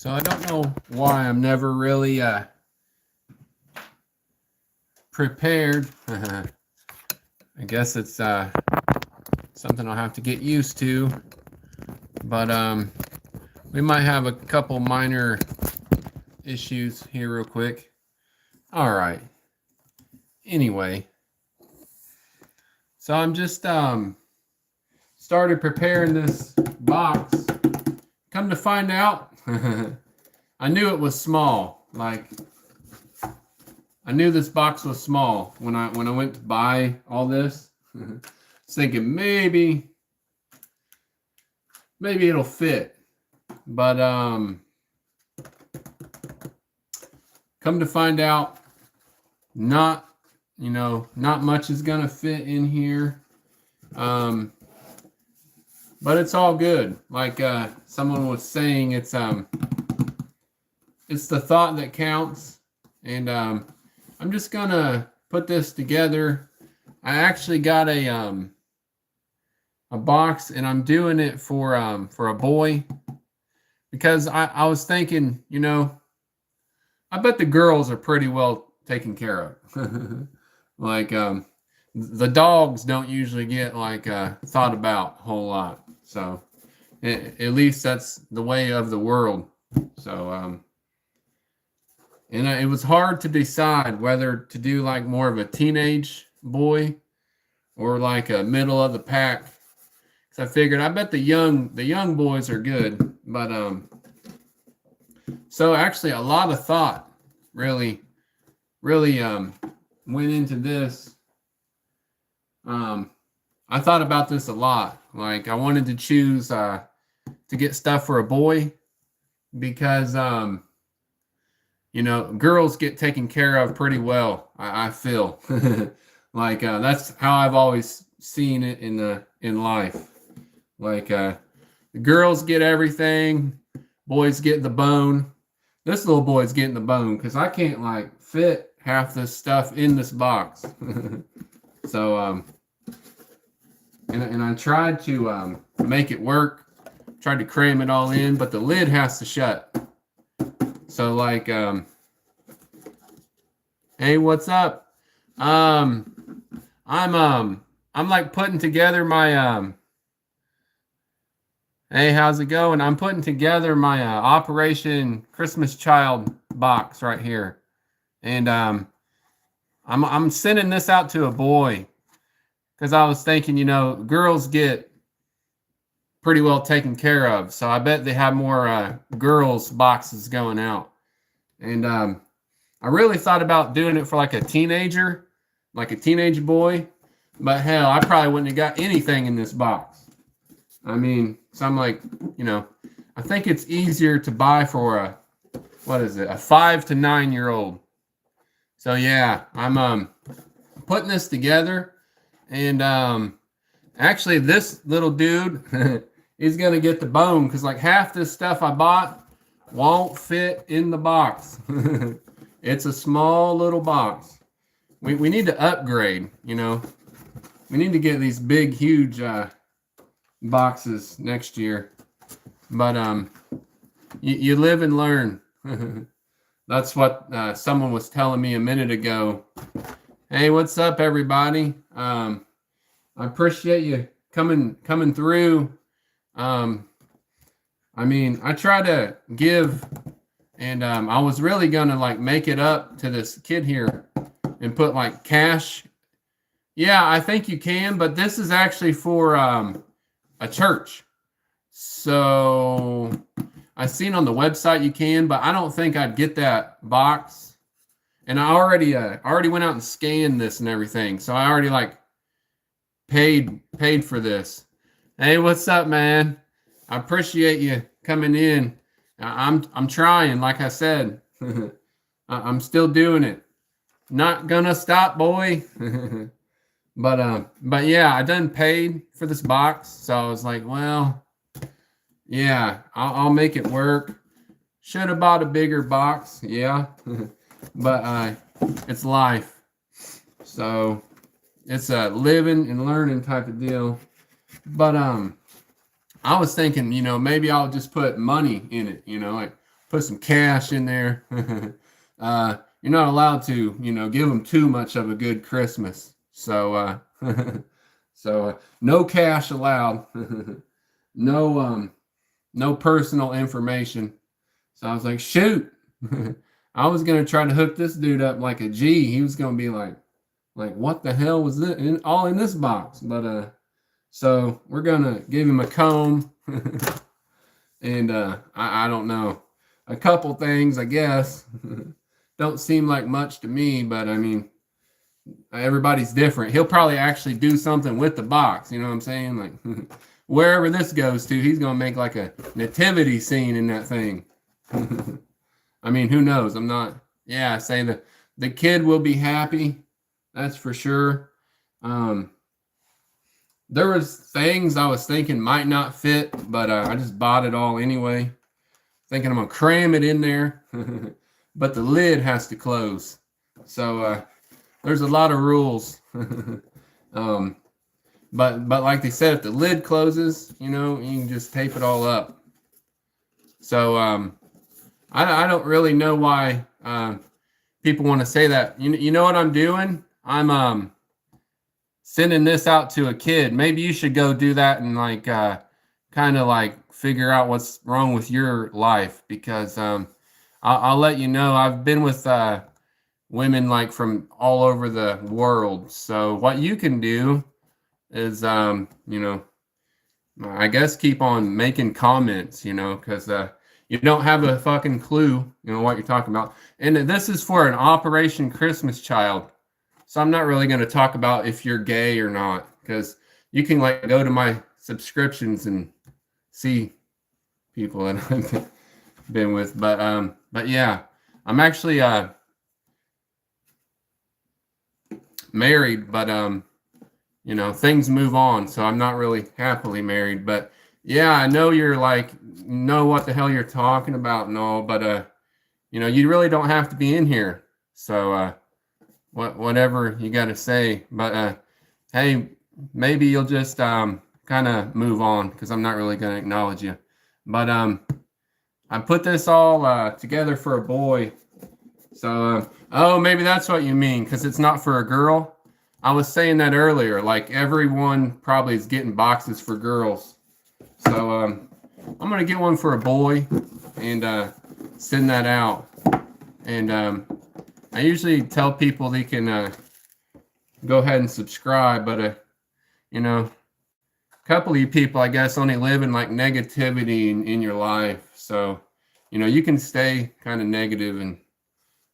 So I don't know why I'm never really prepared. I guess it's something I'll have to get used to. But we might have a couple minor issues here real quick. All right. Anyway, so I'm just started preparing this box. Come to find out, I knew it was small. Like, I knew this box was small when I went to buy all this. I was thinking maybe it'll fit, but come to find out, not much is gonna fit in here. But it's all good. Like someone was saying, it's the thought that counts. And I'm just gonna put this together. I actually got a box, and I'm doing it for a boy, because I was thinking, I bet the girls are pretty well taken care of. Like the dogs don't usually get like thought about a whole lot. So at least that's the way of the world. So and it was hard to decide whether to do like more of a teenage boy or like a middle of the pack. So I figured, I bet the young boys are good. But so actually a lot of thought really went into this. I thought about this a lot. Like, I wanted to choose to get stuff for a boy because girls get taken care of pretty well, I feel. Like that's how I've always seen it in life. Like the girls get everything, boys get the bone. This little boy's getting the bone because I can't like fit half this stuff in this box. So and I tried to make it work, tried to cram it all in, but the lid has to shut. So like hey, what's up? I'm like putting together my hey, how's it going? I'm putting together my Operation Christmas Child box right here. And I'm sending this out to a boy because I was thinking, girls get pretty well taken care of. So I bet they have more girls boxes going out. And I really thought about doing it for like a teenager, like a teenage boy. But hell, I probably wouldn't have got anything in this box. I mean, so I'm like, I think it's easier to buy for a 5 to 9 year old. So yeah, I'm putting this together. And actually this little dude is gonna get the bone because like half this stuff I bought won't fit in the box. It's a small little box. We need to upgrade, we need to get these big huge boxes next year. But you live and learn. That's what someone was telling me a minute ago. Hey, what's up, everybody? I appreciate you coming through. I mean, I try to give, and I was really gonna like make it up to this kid here and put like cash. Yeah, I think you can, but this is actually for a church. So I seen on the website you can, but I don't think I'd get that box. And I already went out and scanned this and everything. So I already like paid for this. Hey, what's up, man? I appreciate you coming in. I'm trying, like I said. I'm still doing it. Not gonna stop, boy. But yeah, I done paid for this box. So I was like, well, yeah, I'll make it work. Should have bought a bigger box, yeah. But it's life. So it's a living and learning type of deal. But I was thinking, maybe I'll just put money in it, like put some cash in there. You're not allowed to, give them too much of a good Christmas. So, no cash allowed. No, no personal information. So I was like, shoot. I was gonna try to hook this dude up like a G. He was gonna be like, what the hell was this? All in this box. But so we're gonna give him a comb, and I don't know, a couple things, I guess. Don't seem like much to me, but I mean, everybody's different. He'll probably actually do something with the box. You know what I'm saying? Like wherever this goes to, he's gonna make like a nativity scene in that thing. I mean, who knows? I'm not. Yeah, I say the kid will be happy. That's for sure. There was things I was thinking might not fit, but I just bought it all anyway, thinking I'm gonna cram it in there. But the lid has to close, so there's a lot of rules. But like they said, if the lid closes, you can just tape it all up. So I don't really know why people want to say that. You know what I'm doing? I'm sending this out to a kid. Maybe you should go do that and like kind of like figure out what's wrong with your life, because I'll let you know. I've been with women like from all over the world. So what you can do is I guess keep on making comments, because you don't have a fucking clue, what you're talking about. And this is for an Operation Christmas Child. So I'm not really going to talk about if you're gay or not, because you can like go to my subscriptions and see people that I've been with. But yeah, I'm actually married, but things move on. So I'm not really happily married, but yeah, I know you're like, know what the hell you're talking about and all, but you really don't have to be in here. So whatever you got to say, but hey, maybe you'll just kind of move on, because I'm not really going to acknowledge you. But I put this all together for a boy. So oh, maybe that's what you mean, because it's not for a girl. I was saying that earlier, like everyone probably is getting boxes for girls. So I'm going to get one for a boy and send that out. And I usually tell people they can go ahead and subscribe, but a couple of you people, I guess, only live in like negativity in your life. So, you can stay kind of negative, and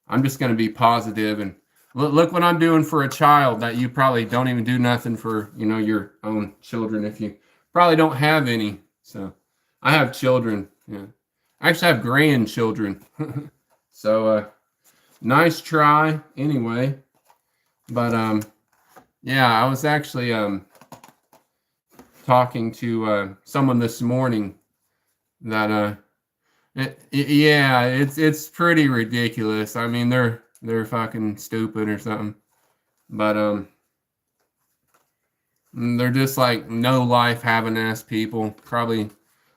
I'm just going to be positive. And look what I'm doing for a child that you probably don't even do nothing for, your own children, if you probably don't have any. So I have children. Yeah. I actually have grandchildren. So nice try anyway. But yeah, I was actually talking to someone this morning that yeah, it's pretty ridiculous. I mean, they're fucking stupid or something. But they're just like no life having ass people, probably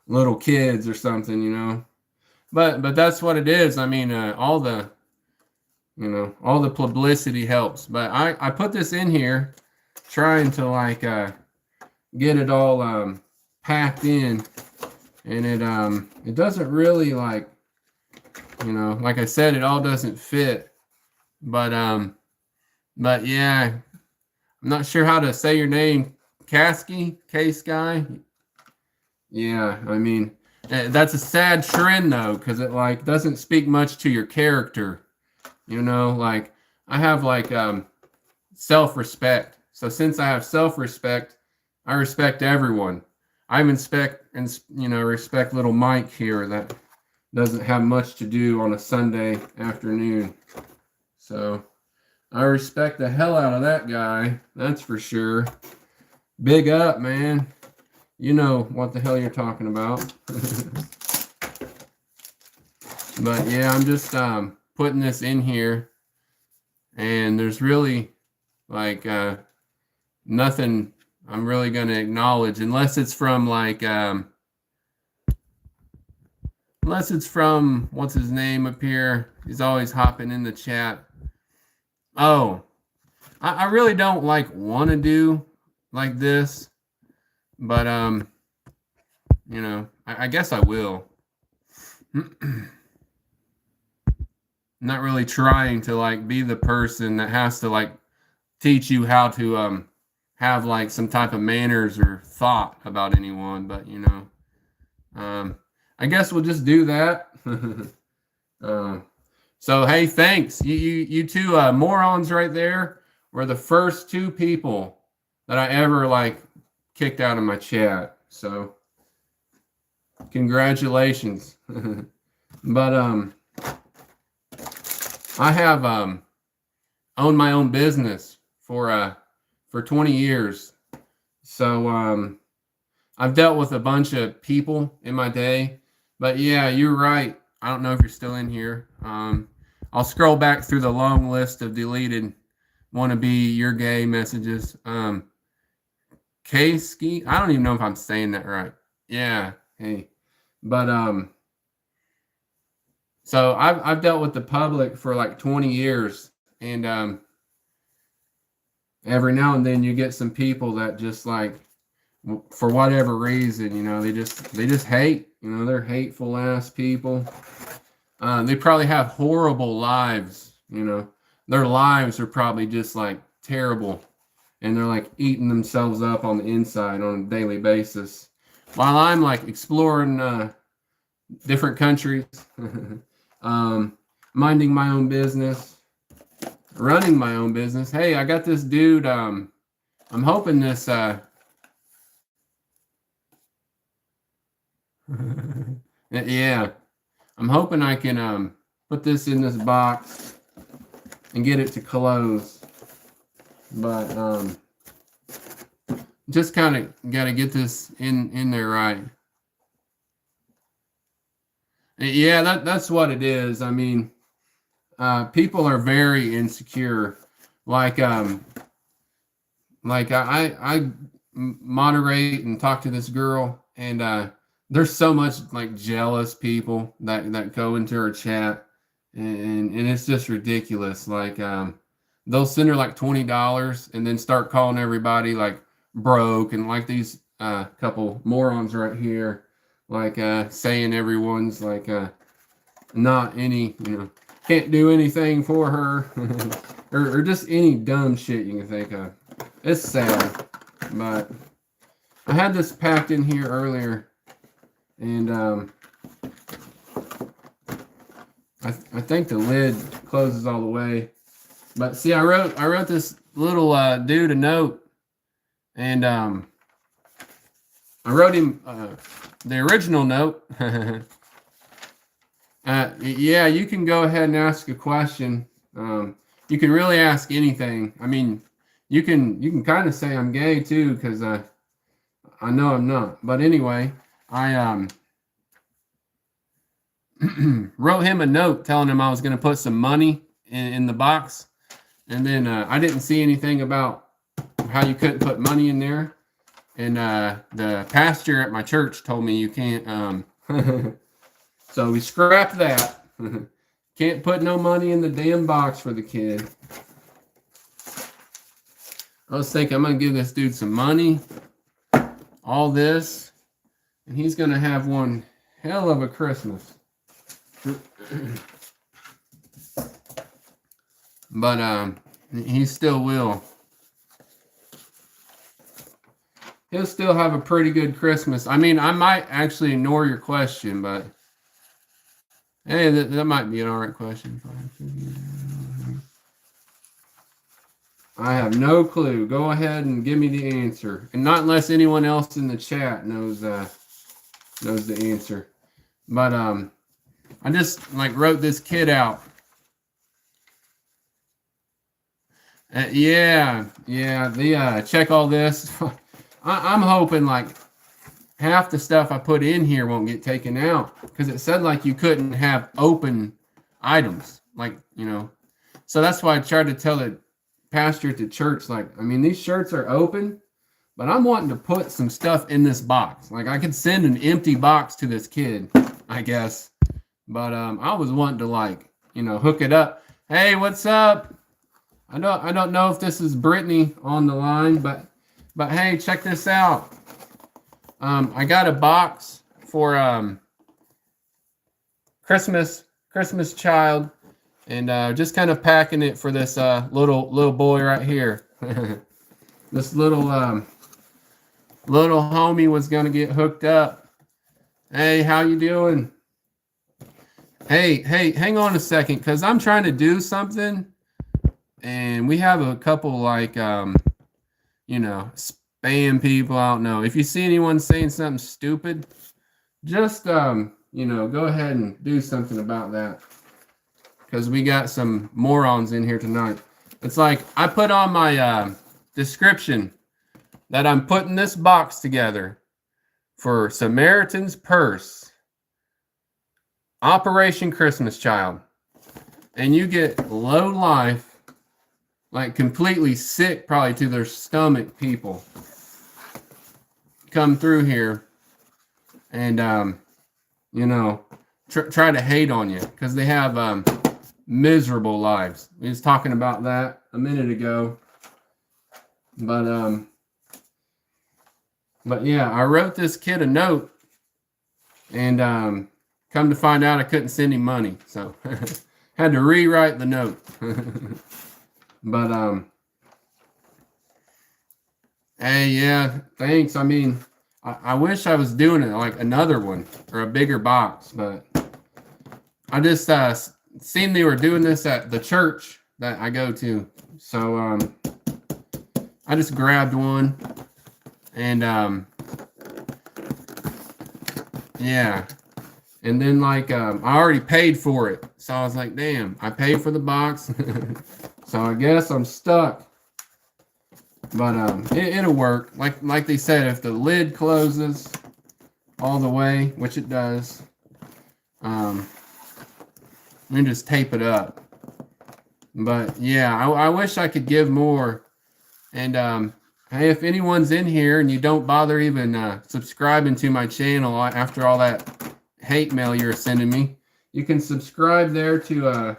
little kids or something. But that's what it is. I mean, all the publicity helps. But I put this in here trying to like get it all packed in, and it doesn't really like like I said, it all doesn't fit. But yeah, I'm not sure how to say your name. Kasky, K-Sky. Yeah, I mean, that's a sad trend though, because it like doesn't speak much to your character. Like I have like self-respect. So since I have self-respect, I respect everyone. I even respect little Mike here that doesn't have much to do on a Sunday afternoon. So I respect the hell out of that guy. That's for sure. Big up, man. You know what the hell you're talking about. But yeah, I'm just putting this in here, and there's really like nothing I'm really going to acknowledge, unless it's from like Unless it's from, what's his name up here? He's always hopping in the chat. Oh, I really don't want to do like this, but I guess I will. Not really trying to be the person that has to teach you how to have some type of manners or thought about anyone, but I guess we'll just do that. So hey, thanks. You two morons right there were the first two people that I ever kicked out of my chat. So congratulations. But I have owned my own business for 20 years. So I've dealt with a bunch of people in my day. But yeah, you're right. I don't know if you're still in here. I'll scroll back through the long list of deleted wannabe you're gay messages. K-ski, I don't even know if I'm saying that right. Yeah, hey. But so I've dealt with the public for 20 years, and every now and then you get some people that just for whatever reason, they just hate, they're hateful ass people. They probably have horrible lives, their lives are probably just terrible, and they're eating themselves up on the inside on a daily basis while I'm exploring different countries, minding my own business, running my own business. Hey, I got this dude, I'm hoping this yeah, I'm hoping I can put this in this box and get it to close, but just kind of got to get this in there right. Yeah, that's what it is. I mean, people are very insecure. I moderate and talk to this girl, and there's so much jealous people that go into her chat, and it's just ridiculous. They'll send her $20 and then start calling everybody broke, and these couple morons right here, saying everyone's not any, can't do anything for her, or just any dumb shit you can think of. It's sad, but I had this packed in here earlier, and I think the lid closes all the way. But see, I wrote this little dude a note, and I wrote him the original note. Yeah, you can go ahead and ask a question. You can really ask anything. I mean, you can kind of say I'm gay too, because I know I'm not. But anyway, I wrote him a note telling him I was going to put some money in the box, and then I didn't see anything about how you couldn't put money in there, and the pastor at my church told me you can't. So we scrapped that. Can't put no money in the damn box for the kid. I was thinking I'm going to give this dude some money, all this, and he's going to have one hell of a Christmas. But he still will. He'll still have a pretty good Christmas. I mean, I might actually ignore your question, but hey, that might be an alright question. I have no clue. Go ahead and give me the answer, and not unless anyone else in the chat knows the answer. But I just wrote this kid out. Yeah. The check all this. I'm hoping half the stuff I put in here won't get taken out, because it said you couldn't have open items, so that's why I tried to tell the pastor at the church, I mean, these shirts are open, but I'm wanting to put some stuff in this box. I could send an empty box to this kid, I guess, But I was wanting to hook it up. Hey, what's up? I don't know if this is Brittany on the line, but hey, check this out. I got a box for Christmas child, and just kind of packing it for this little boy right here. This little homie was gonna get hooked up. Hey, how you doing? Hey, hang on a second, because I'm trying to do something, and we have a couple spam people. I don't know. If you see anyone saying something stupid, just go ahead and do something about that, because we got some morons in here tonight. It's like I put on my description that I'm putting this box together for Samaritan's Purse, Operation Christmas Child, and you get low life, like completely sick, probably to their stomach people come through here and try to hate on you because they have miserable lives. We was talking about that a minute ago, but yeah, I wrote this kid a note, and come to find out I couldn't send him money, so had to rewrite the note. But hey, yeah, thanks. I mean, I wish I was doing it like another one or a bigger box, but I just seen they were doing this at the church that I go to, so I just grabbed one, and yeah, and then I already paid for it, so I was like, damn, I paid for the box, so I guess I'm stuck. But it'll work. Like they said, if the lid closes all the way, which it does, we just tape it up. But yeah, I wish I could give more. And hey, if anyone's in here and you don't bother even subscribing to my channel after all that hate mail you're sending me, you can subscribe there to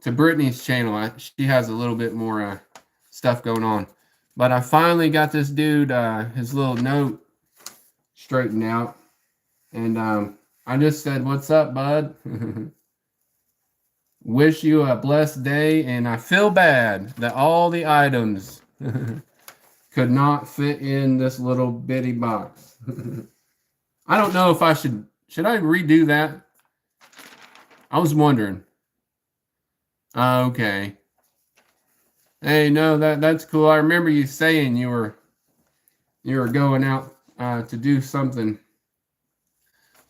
to Brittany's channel. She has a little bit more stuff going on. But I finally got this dude his little note straightened out, and I just said, "What's up, bud? Wish you a blessed day." And I feel bad that all the items could not fit in this little bitty box. I don't know if I should I redo that? I was wondering. Okay. Hey, no, that's cool. I remember you saying you were going out to do something,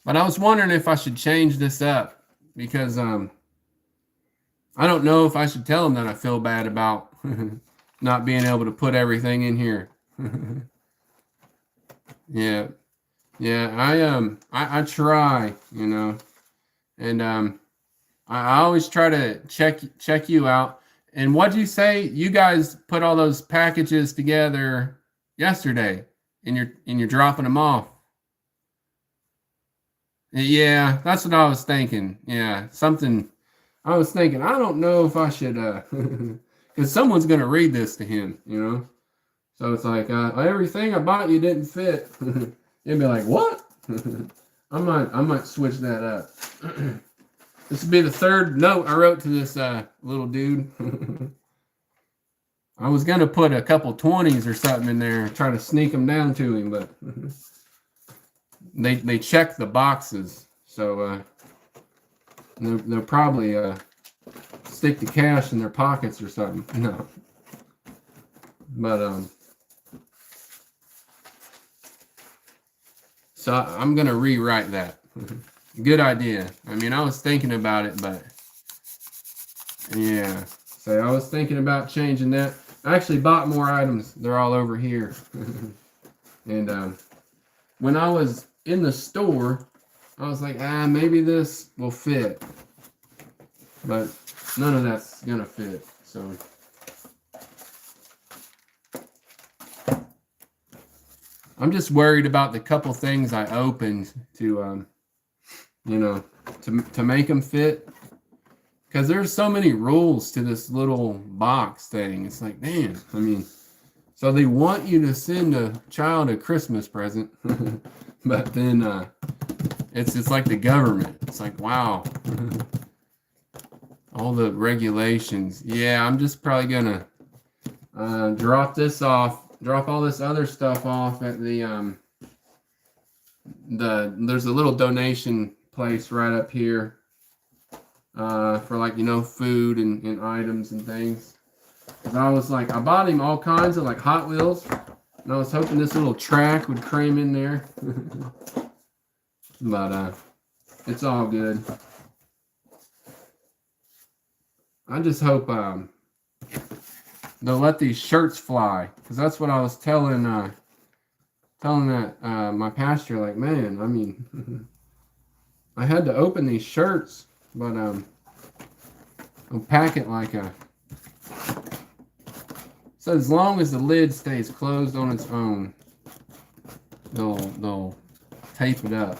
but I was wondering if I should change this up, because I don't know if I should tell them that I feel bad about not being able to put everything in here. Yeah, I try, and I always try to check you out. And what'd you say? You guys put all those packages together yesterday, and you're dropping them off. Yeah, that's what I was thinking. Yeah, something. I was thinking, I don't know if I should, because someone's gonna read this to him, So it's like everything I bought you didn't fit. You'd be like, what? I might switch that up. This would be the third note I wrote to this little dude. I was gonna put a couple 20s or something in there, try to sneak them down to him, but they checked the boxes, so they'll probably stick the cash in their pockets or something. No, but so I'm gonna rewrite that. Good idea. I mean, I was thinking about it, but yeah. So I was thinking about changing that. I actually bought more items. They're all over here. And when I was in the store, I was like, maybe this will fit. But none of that's gonna fit. So I'm just worried about the couple things I opened to you know, to make them fit. Because there's so many rules to this little box thing. It's like, man, I mean, so they want you to send a child a Christmas present, but then it's like the government. It's like, wow, all the regulations. Yeah, I'm just probably gonna drop all this other stuff off at there's a little donation place right up here for like, food and items and things. Cause I was like, I bought him all kinds of like Hot Wheels, and I was hoping this little track would cram in there. But it's all good. I just hope they'll let these shirts fly, because that's what I was telling my pastor. Like, man, I mean, I had to open these shirts, but I'll pack it like a. So as long as the lid stays closed on its own, they'll tape it up.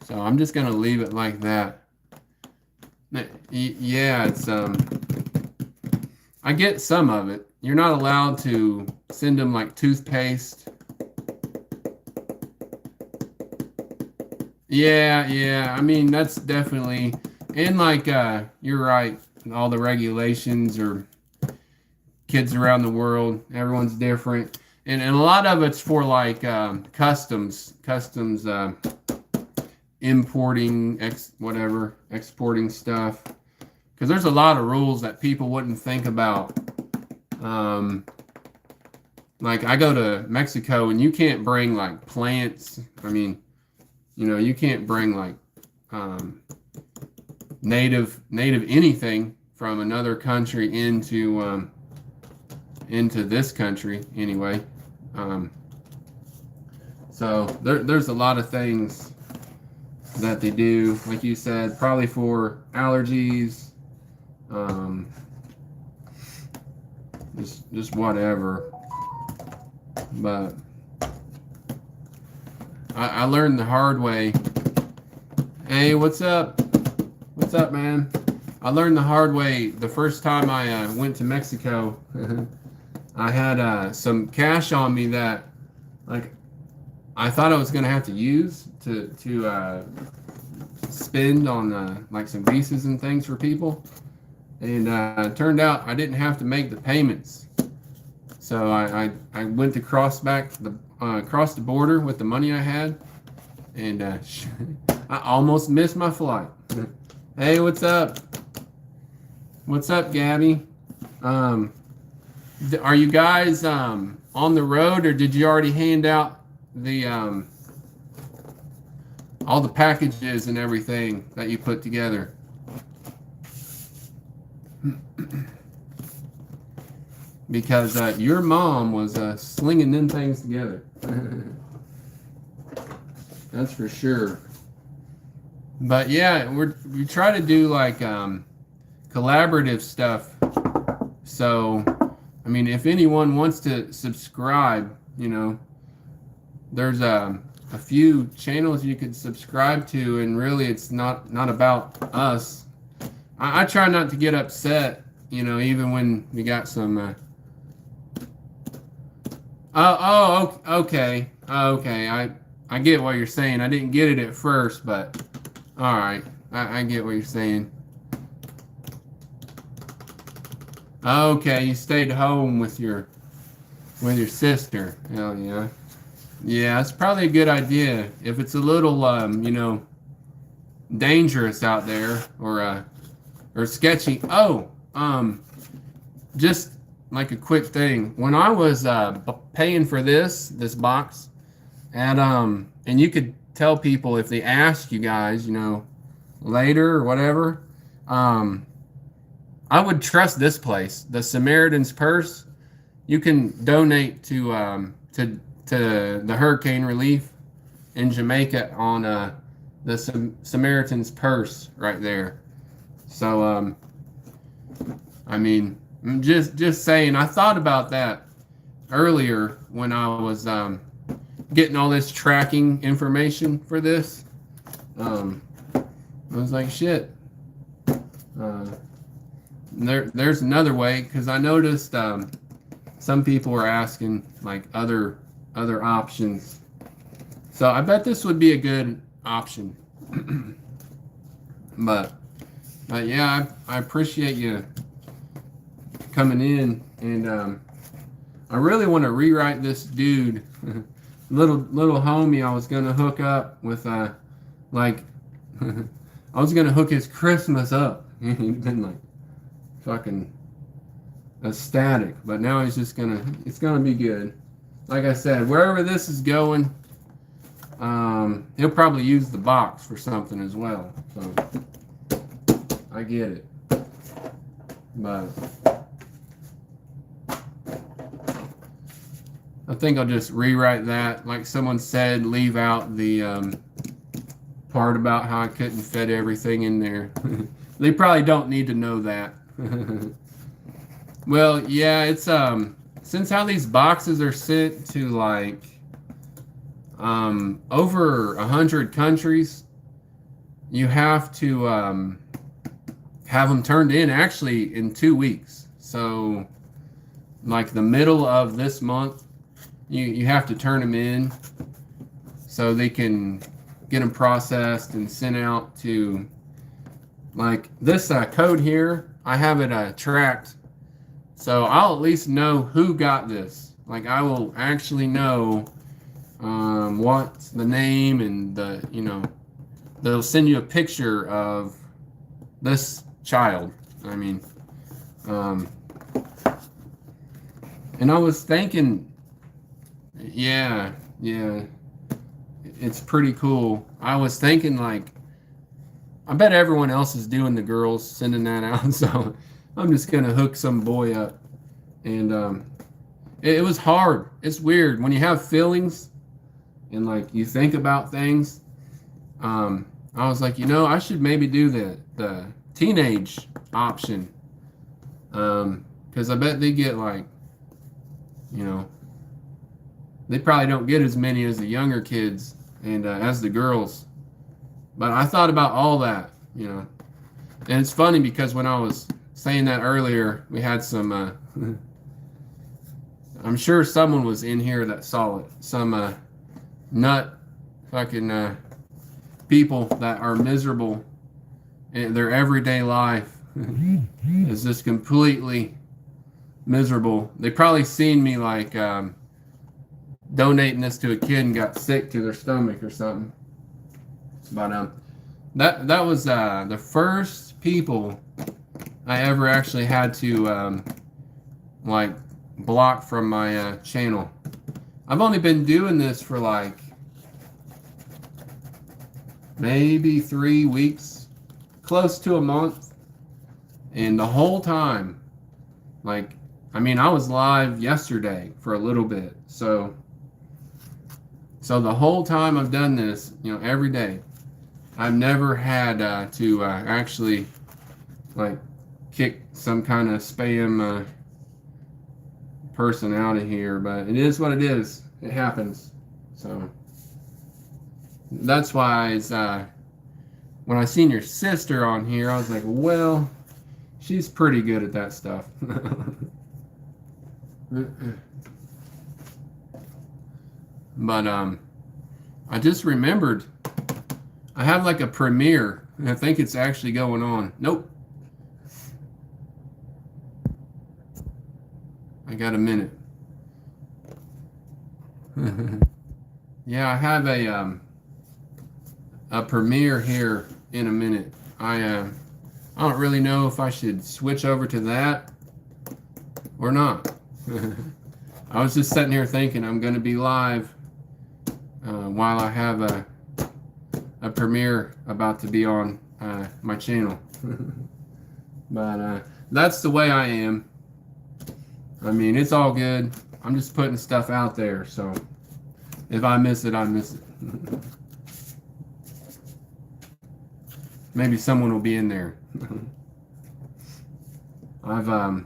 So I'm just gonna leave it like that. Yeah, it's I get some of it. You're not allowed to send them like toothpaste. Yeah. I mean, that's definitely, and like you're right. All the regulations or kids around the world, everyone's different, and a lot of it's for like customs importing exporting stuff, because there's a lot of rules that people wouldn't think about. Like I go to Mexico and you can't bring like plants. I mean, you can't bring like native anything from another country into this country anyway. So there's a lot of things that they do, like you said, probably for allergies, just whatever. But I learned the hard way. Hey, what's up? What's up, man? I learned the hard way the first time I went to Mexico. I had some cash on me that, like, I thought I was gonna have to use to spend on like some visas and things for people, and it turned out I didn't have to make the payments. So I went to cross the border with the money I had, and I almost missed my flight. Hey, what's up? What's up, Gabby? Are you guys on the road, or did you already hand out the all the packages and everything that you put together? Because your mom was slinging them things together. That's for sure. But yeah, we try to do like collaborative stuff. So, I mean, if anyone wants to subscribe, there's a few channels you could subscribe to, and really it's not about us. I try not to get upset, even when we got some okay. I get what you're saying. I didn't get it at first, but all right. I get what you're saying. Okay, you stayed home with your sister. Hell yeah. Yeah, it's probably a good idea if it's a little dangerous out there or sketchy. Just like a quick thing. When I was paying for this box, and you could tell people if they ask you guys, later or whatever, I would trust this place, the Samaritan's Purse. You can donate to the hurricane relief in Jamaica on the Samaritan's Purse right there. So I mean, just saying, I thought about that earlier when I was getting all this tracking information for this, I was like, shit. There's another way, because I noticed some people were asking like other options. So I bet this would be a good option. but yeah, I appreciate you coming in, and I really want to rewrite this dude. little homie I was gonna hook up with like I was gonna hook his Christmas up. He's been like fucking ecstatic, but now he's just it's gonna be good. Like I said, wherever this is going, he'll probably use the box for something as well. So I get it, but I think I'll just rewrite that. Like someone said, leave out the part about how I couldn't fit everything in there. They probably don't need to know that. Well, yeah, it's since how these boxes are sent to like over 100 countries, you have to have them turned in actually in 2 weeks. So like the middle of this month, you have to turn them in so they can get them processed and sent out to, like this code here, I have it tracked, so I'll at least know who got this. Like I will actually know what's the name, and they'll send you a picture of this child. I mean, and I was thinking, yeah, it's pretty cool. I was thinking like, I bet everyone else is doing the girls, sending that out. So I'm just going to hook some boy up. And it was hard. It's weird. When you have feelings and like you think about things, I was like, I should maybe do the teenage option. Because I bet they get like, they probably don't get as many as the younger kids and as the girls. But I thought about all that, and it's funny because when I was saying that earlier, we had some, I'm sure someone was in here that saw it, some nut fucking people that are miserable in their everyday life is just completely miserable. They probably seen me like donating this to a kid and got sick to their stomach or something. But that was the first people I ever actually had to like block from my channel. I've only been doing this for like maybe 3 weeks, close to a month, and the whole time, like, I mean, I was live yesterday for a little bit, so the whole time I've done this, every day, I've never had to actually like kick some kind of spam person out of here, but it is what it is. It happens. So that's why it's, when I seen your sister on here, I was like, well, she's pretty good at that stuff. But I just remembered I have like a premiere, and I think it's actually going on. Nope. I got a minute. Yeah, I have a premiere here in a minute. I don't really know if I should switch over to that or not. I was just sitting here thinking I'm going to be live while I have a premiere about to be on my channel. But that's the way I am. I mean, it's all good. I'm just putting stuff out there, so if I miss it, I miss it. Maybe someone will be in there. I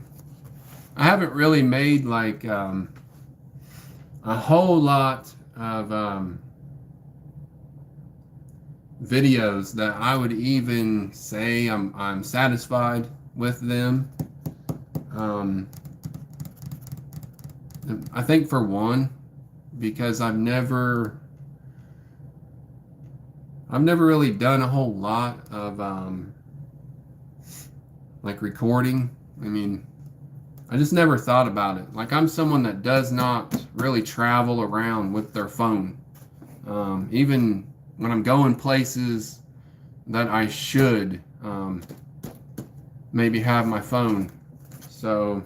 haven't really made like a whole lot of videos that I would even say I'm satisfied with them. I think for one, because I've never really done a whole lot of like recording. I mean, I just never thought about it. Like, I'm someone that does not really travel around with their phone. Even when I'm going places that I should maybe have my phone. So,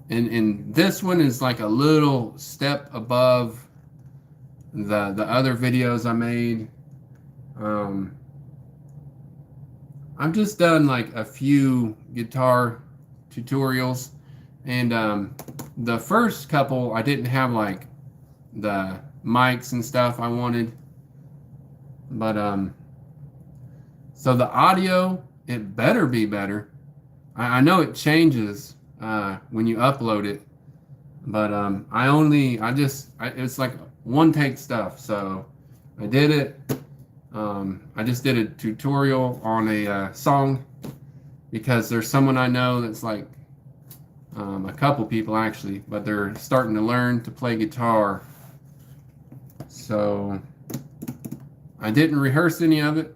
and this one is like a little step above the other videos I made. I've just done like a few guitar tutorials, and the first couple I didn't have like the mics and stuff I wanted, but so the audio, it better be better. I know it changes when you upload it, but it's like one take stuff, so I did it. I just did a tutorial on a song because there's someone I know that's like a couple people actually, but they're starting to learn to play guitar. So I didn't rehearse any of it.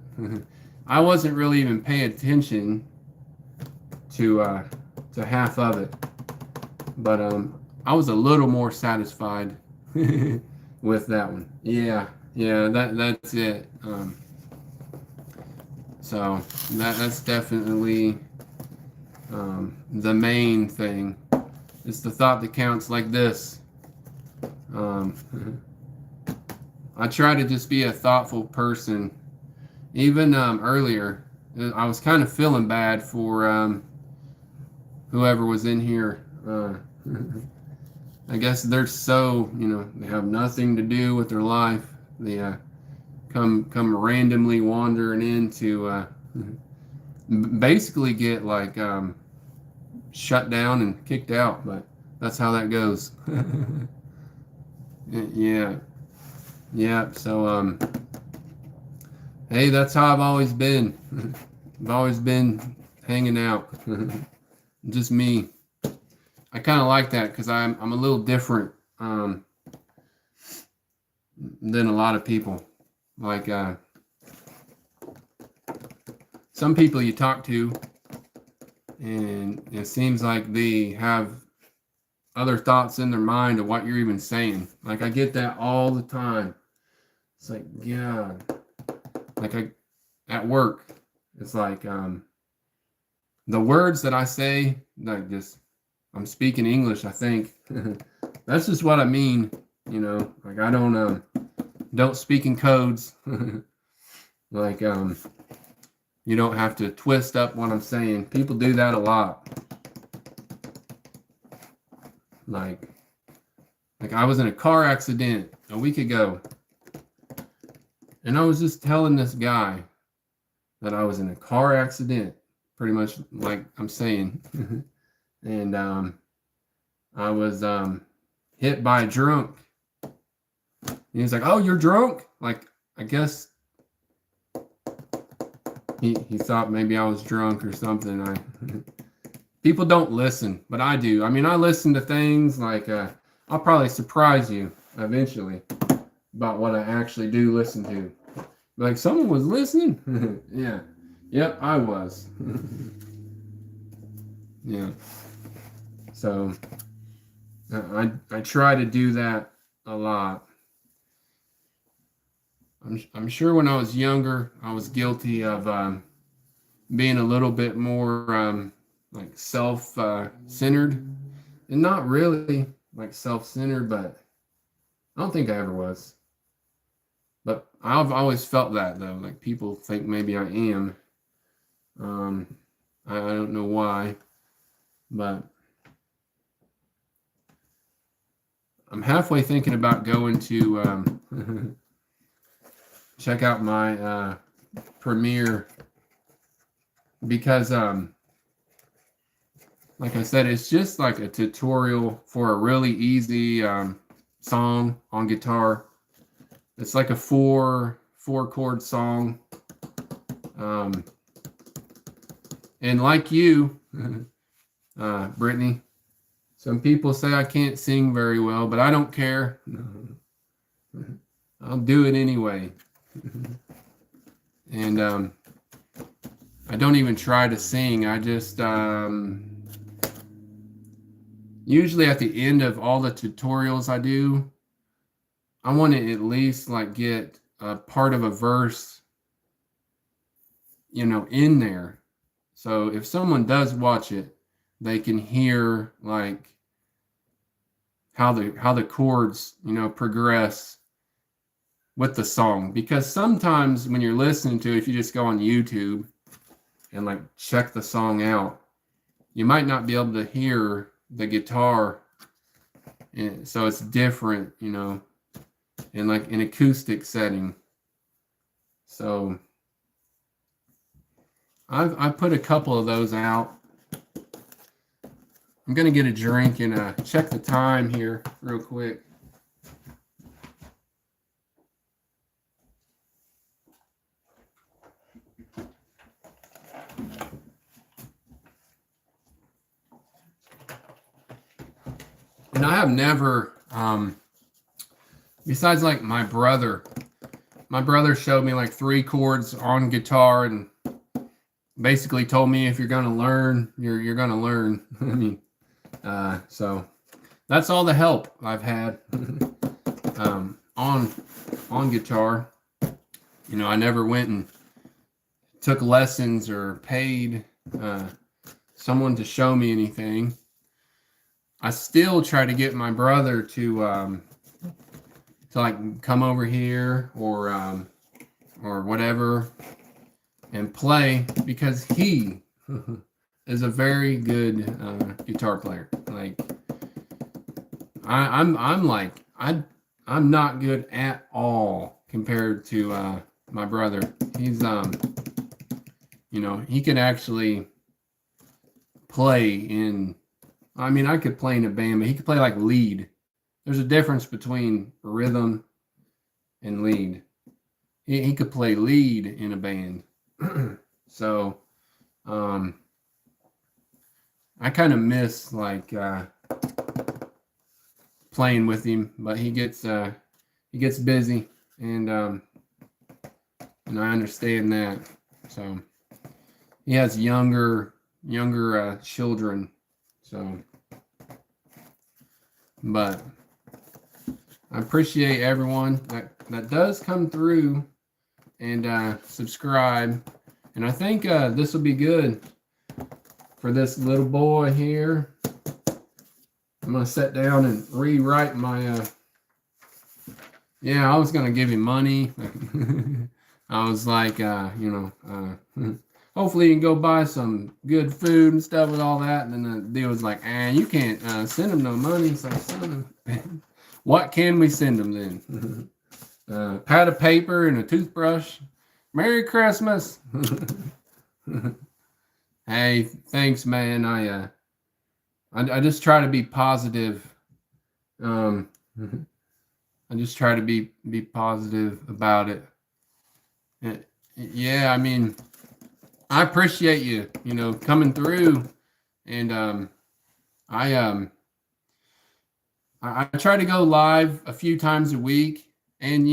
I wasn't really even paying attention to half of it, but I was a little more satisfied with that one. Yeah, that's it. So that's definitely the main thing. It's the thought that counts, like this. I try to just be a thoughtful person. Even earlier, I was kind of feeling bad for whoever was in here. I guess they're so, they have nothing to do with their life. They come randomly wandering in to basically get like shut down and kicked out, but that's how that goes. Yeah. So hey, that's how I've always been. I've always been hanging out. Just me. I kind of like that because I'm a little different than a lot of people. Like some people you talk to, and it seems like they have other thoughts in their mind of what you're even saying. Like, I get that all the time. It's like, yeah, like at work, it's like the words that I say, like, just I'm speaking English, I think. That's just what I mean, like, I don't speak in codes. Like, you don't have to twist up what I'm saying. People do that a lot. Like I was in a car accident a week ago, and I was just telling this guy that I was in a car accident, pretty much like I'm saying. And I was hit by a drunk. And he was like, "Oh, you're drunk?" Like, I guess he thought maybe I was drunk or something. People don't listen, but I do. I mean, I listen to things like I'll probably surprise you eventually about what I actually do listen to. Like, someone was listening? Yeah. Yep, I was. Yeah. So I try to do that a lot. I'm sure when I was younger, I was guilty of being a little bit more like self-centered, and not really like self-centered, but I don't think I ever was. But I've always felt that, though. Like, people think maybe I am. I don't know why, but I'm halfway thinking about going to check out my Premiere, because like I said, it's just like a tutorial for a really easy song on guitar. It's like a four chord song. And like you, Brittany, some people say I can't sing very well, but I don't care. I'll do it anyway. And I don't even try to sing. I just usually at the end of all the tutorials I do, I want to at least like get a part of a verse, in there. So if someone does watch it, they can hear like how the chords, progress with the song. Because sometimes when you're listening to it, if you just go on YouTube and like check the song out, you might not be able to hear the guitar. And so it's different, in like an acoustic setting. So I put a couple of those out. I'm gonna get a drink and check the time here real quick. And I have never, besides like my brother showed me like 3 chords on guitar and basically told me if you're gonna learn, you're gonna learn. I mean, so that's all the help I've had on guitar. I never went and took lessons or paid someone to show me anything. I still try to get my brother to like come over here or whatever and play, because he is a very good guitar player. Like I'm not good at all compared to my brother. He's he could actually play in. I mean, I could play in a band, but he could play like lead. There's a difference between rhythm and lead. He could play lead in a band. So, I kind of miss like playing with him, but he gets busy, and I understand that. So he has younger children. So, but I appreciate everyone that does come through and subscribe. And I think this will be good for this little boy here. I'm going to sit down and rewrite my, I was going to give him money. I was like, hopefully you can go buy some good food and stuff with all that. And then the deal was like, you can't send him no money. It's like, what can we send him then? Pad of paper and a toothbrush. Merry Christmas. Hey, thanks, man. I just try to be positive. I just try to be positive about it. Yeah, I mean, I appreciate you, coming through, and I try to go live a few times a week, and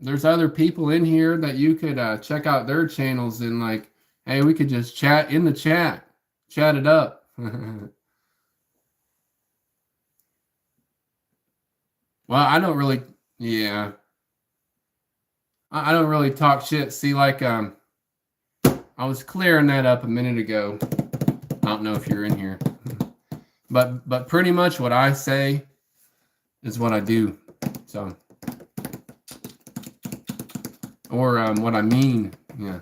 there's other people in here that you could check out their channels, and like, hey, we could just chat in the chat it up. Well, I don't really, I don't really talk shit. See, like, I was clearing that up a minute ago. I don't know if you're in here, but pretty much what I say is what I do. So, or what I mean, yeah.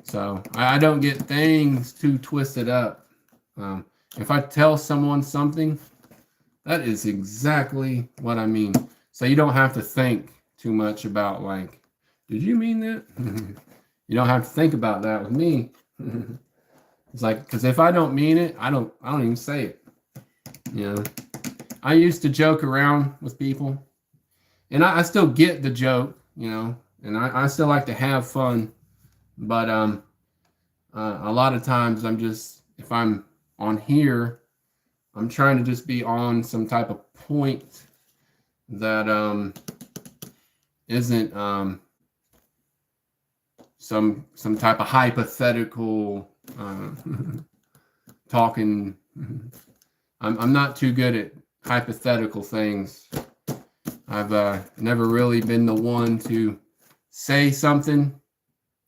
So I don't get things too twisted up. If I tell someone something, that is exactly what I mean. So you don't have to think too much about like, did you mean that? You don't have to think about that with me. It's like, because if I don't mean it, I don't even say it. I used to joke around with people, and I still get the joke, and I still like to have fun, but a lot of times if I'm on here, I'm trying to just be on some type of point that isn't some type of hypothetical talking. I'm not too good at hypothetical things. I've never really been the one to say something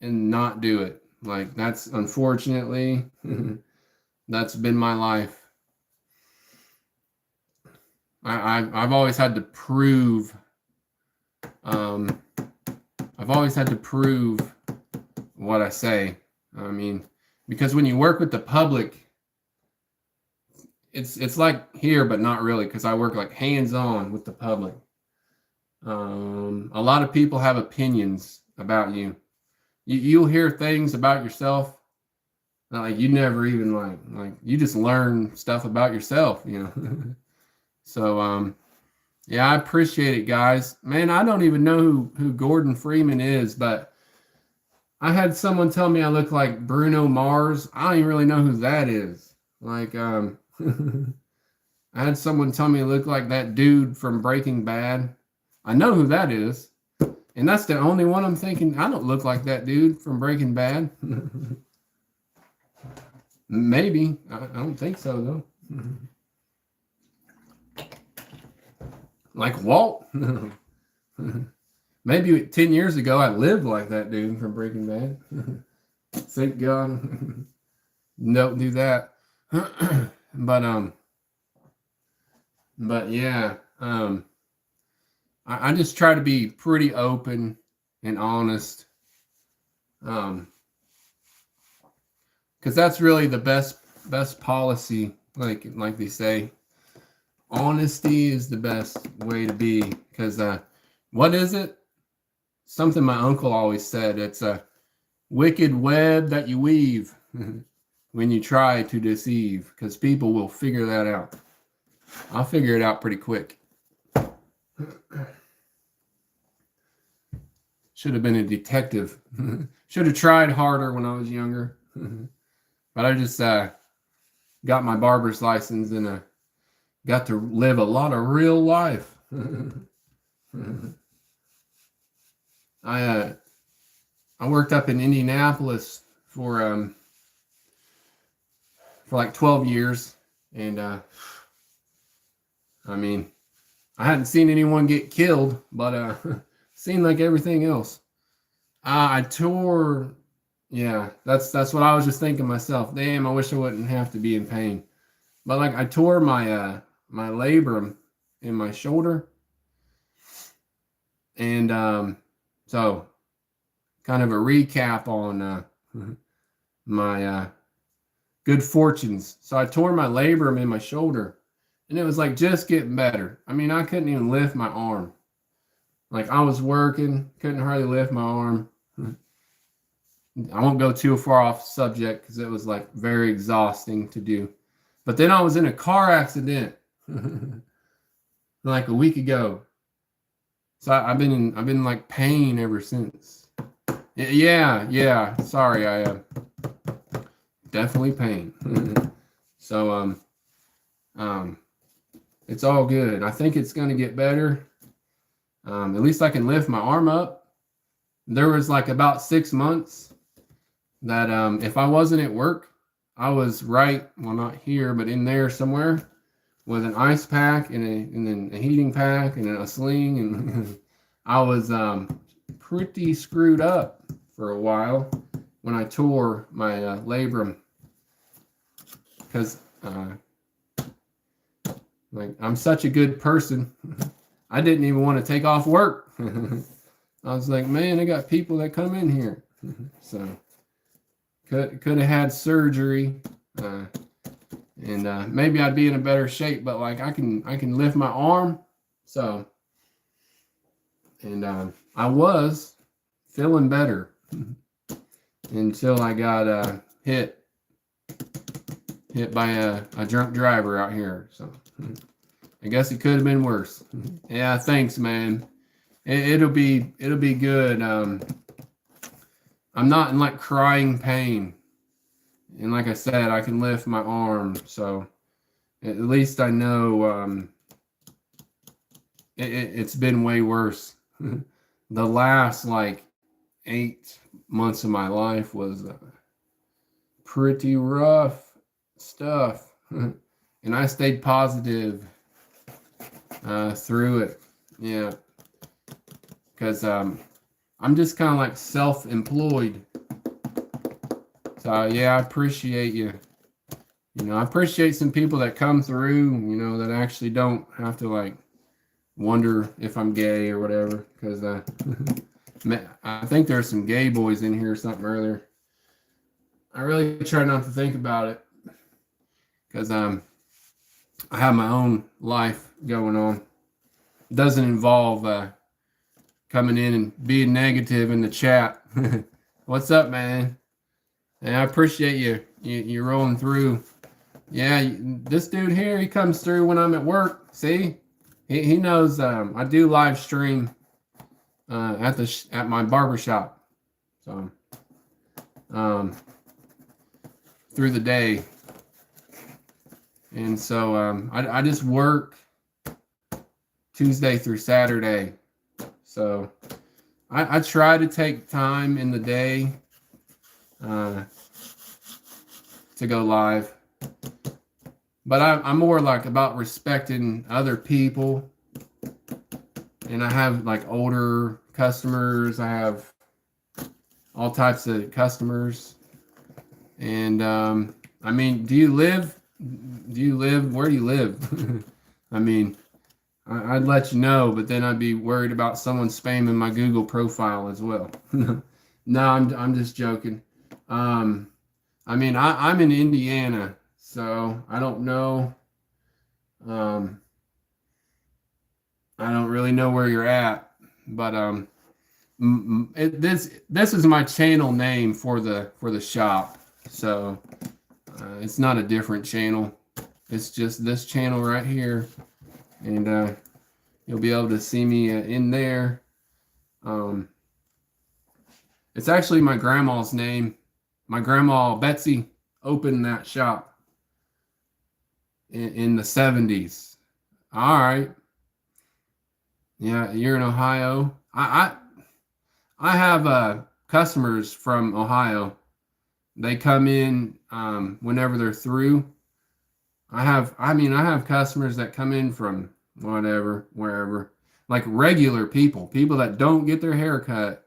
and not do it. Like, that's unfortunately that's been my life. I've always had to prove. I've always had to prove what I say. I mean, because when you work with the public, it's like here, but not really, because I work like hands-on with the public. A lot of people have opinions about you. You'll hear things about yourself that, like, you never even like you just learn stuff about yourself, So yeah, I appreciate it, guys. Man, I don't even know who Gordon Freeman is, but I had someone tell me I look like Bruno Mars. I don't even really know who that is. Like, I had someone tell me I look like that dude from Breaking Bad. I know who that is. And that's the only one I'm thinking. I don't look like that dude from Breaking Bad. Maybe. I don't think so, though. Like Walt. Maybe 10 years ago I lived like that dude from Breaking Bad. Thank God. Don't do that. But yeah, I just try to be pretty open and honest. Because that's really the best policy, like they say. Honesty is the best way to be, because what is it? Something my uncle always said. It's a wicked web that you weave when you try to deceive, because people will figure that out. I'll figure it out pretty quick. Should have been a detective. Should have tried harder when I was younger. But I just got my barber's license and got to live a lot of real life. I worked up in Indianapolis for like 12 years, and I mean, I hadn't seen anyone get killed, but seemed like everything else. I tore. Yeah, that's what I was just thinking myself. Damn, I wish I wouldn't have to be in pain. But like, I tore my my labrum in my shoulder, and so kind of a recap on my good fortunes. So I tore my labrum in my shoulder, and it was like just getting better. I mean, I couldn't even lift my arm. Like, I was working, couldn't hardly lift my arm. I won't go too far off subject because it was like very exhausting to do. But then I was in a car accident like a week ago. So I've been in like pain ever since. Yeah. Sorry, I definitely pain. So it's all good. I think it's gonna get better. At least I can lift my arm up. There was like about 6 months that if I wasn't at work, I was well, not here, but in there somewhere with an ice pack and then a heating pack and a sling, and I was pretty screwed up for a while when I tore my labrum, because like, I'm such a good person. I didn't even want to take off work. I was like, man, I got people that come in here. So could have had surgery, and maybe I'd be in a better shape. But like, I can lift my arm. So, and I was feeling better until I got hit by a drunk driver out here. So I guess it could have been worse. Yeah, thanks, man. it'll be good. I'm not in like crying pain, and like I said, I can lift my arm, so at least I know it's been way worse. The last like 8 months of my life was pretty rough stuff, and I stayed positive through it. Yeah, because I'm just kind of like self-employed. So yeah, I appreciate you. You know, I appreciate some people that come through. You know, that actually don't have to like wonder if I'm gay or whatever. Because I think there's some gay boys in here or something earlier. I really try not to think about it because I have my own life going on. It doesn't involve coming in and being negative in the chat. What's up, man? And I appreciate you rolling through. Yeah, this dude here, he comes through when I'm at work. See, he knows I do live stream at my barber shop. So through the day, and so I just work Tuesday through Saturday. So I try to take time in the day to go live. But I'm more like about respecting other people. And I have like older customers. I have all types of customers. And I mean, where do you live? I mean, I'd let you know, but then I'd be worried about someone spamming my Google profile as well. No, I'm just joking. I mean, I'm in Indiana, so I don't know. I don't really know where you're at, but this is my channel name for the shop. So it's not a different channel. It's just this channel right here, and you'll be able to see me in there. It's actually my grandma's name. My grandma Betsy opened that shop in the 70s. All right. Yeah, you're in Ohio. I have customers from Ohio. They come in whenever they're through. I have customers that come in from wherever, like regular people that don't get their hair cut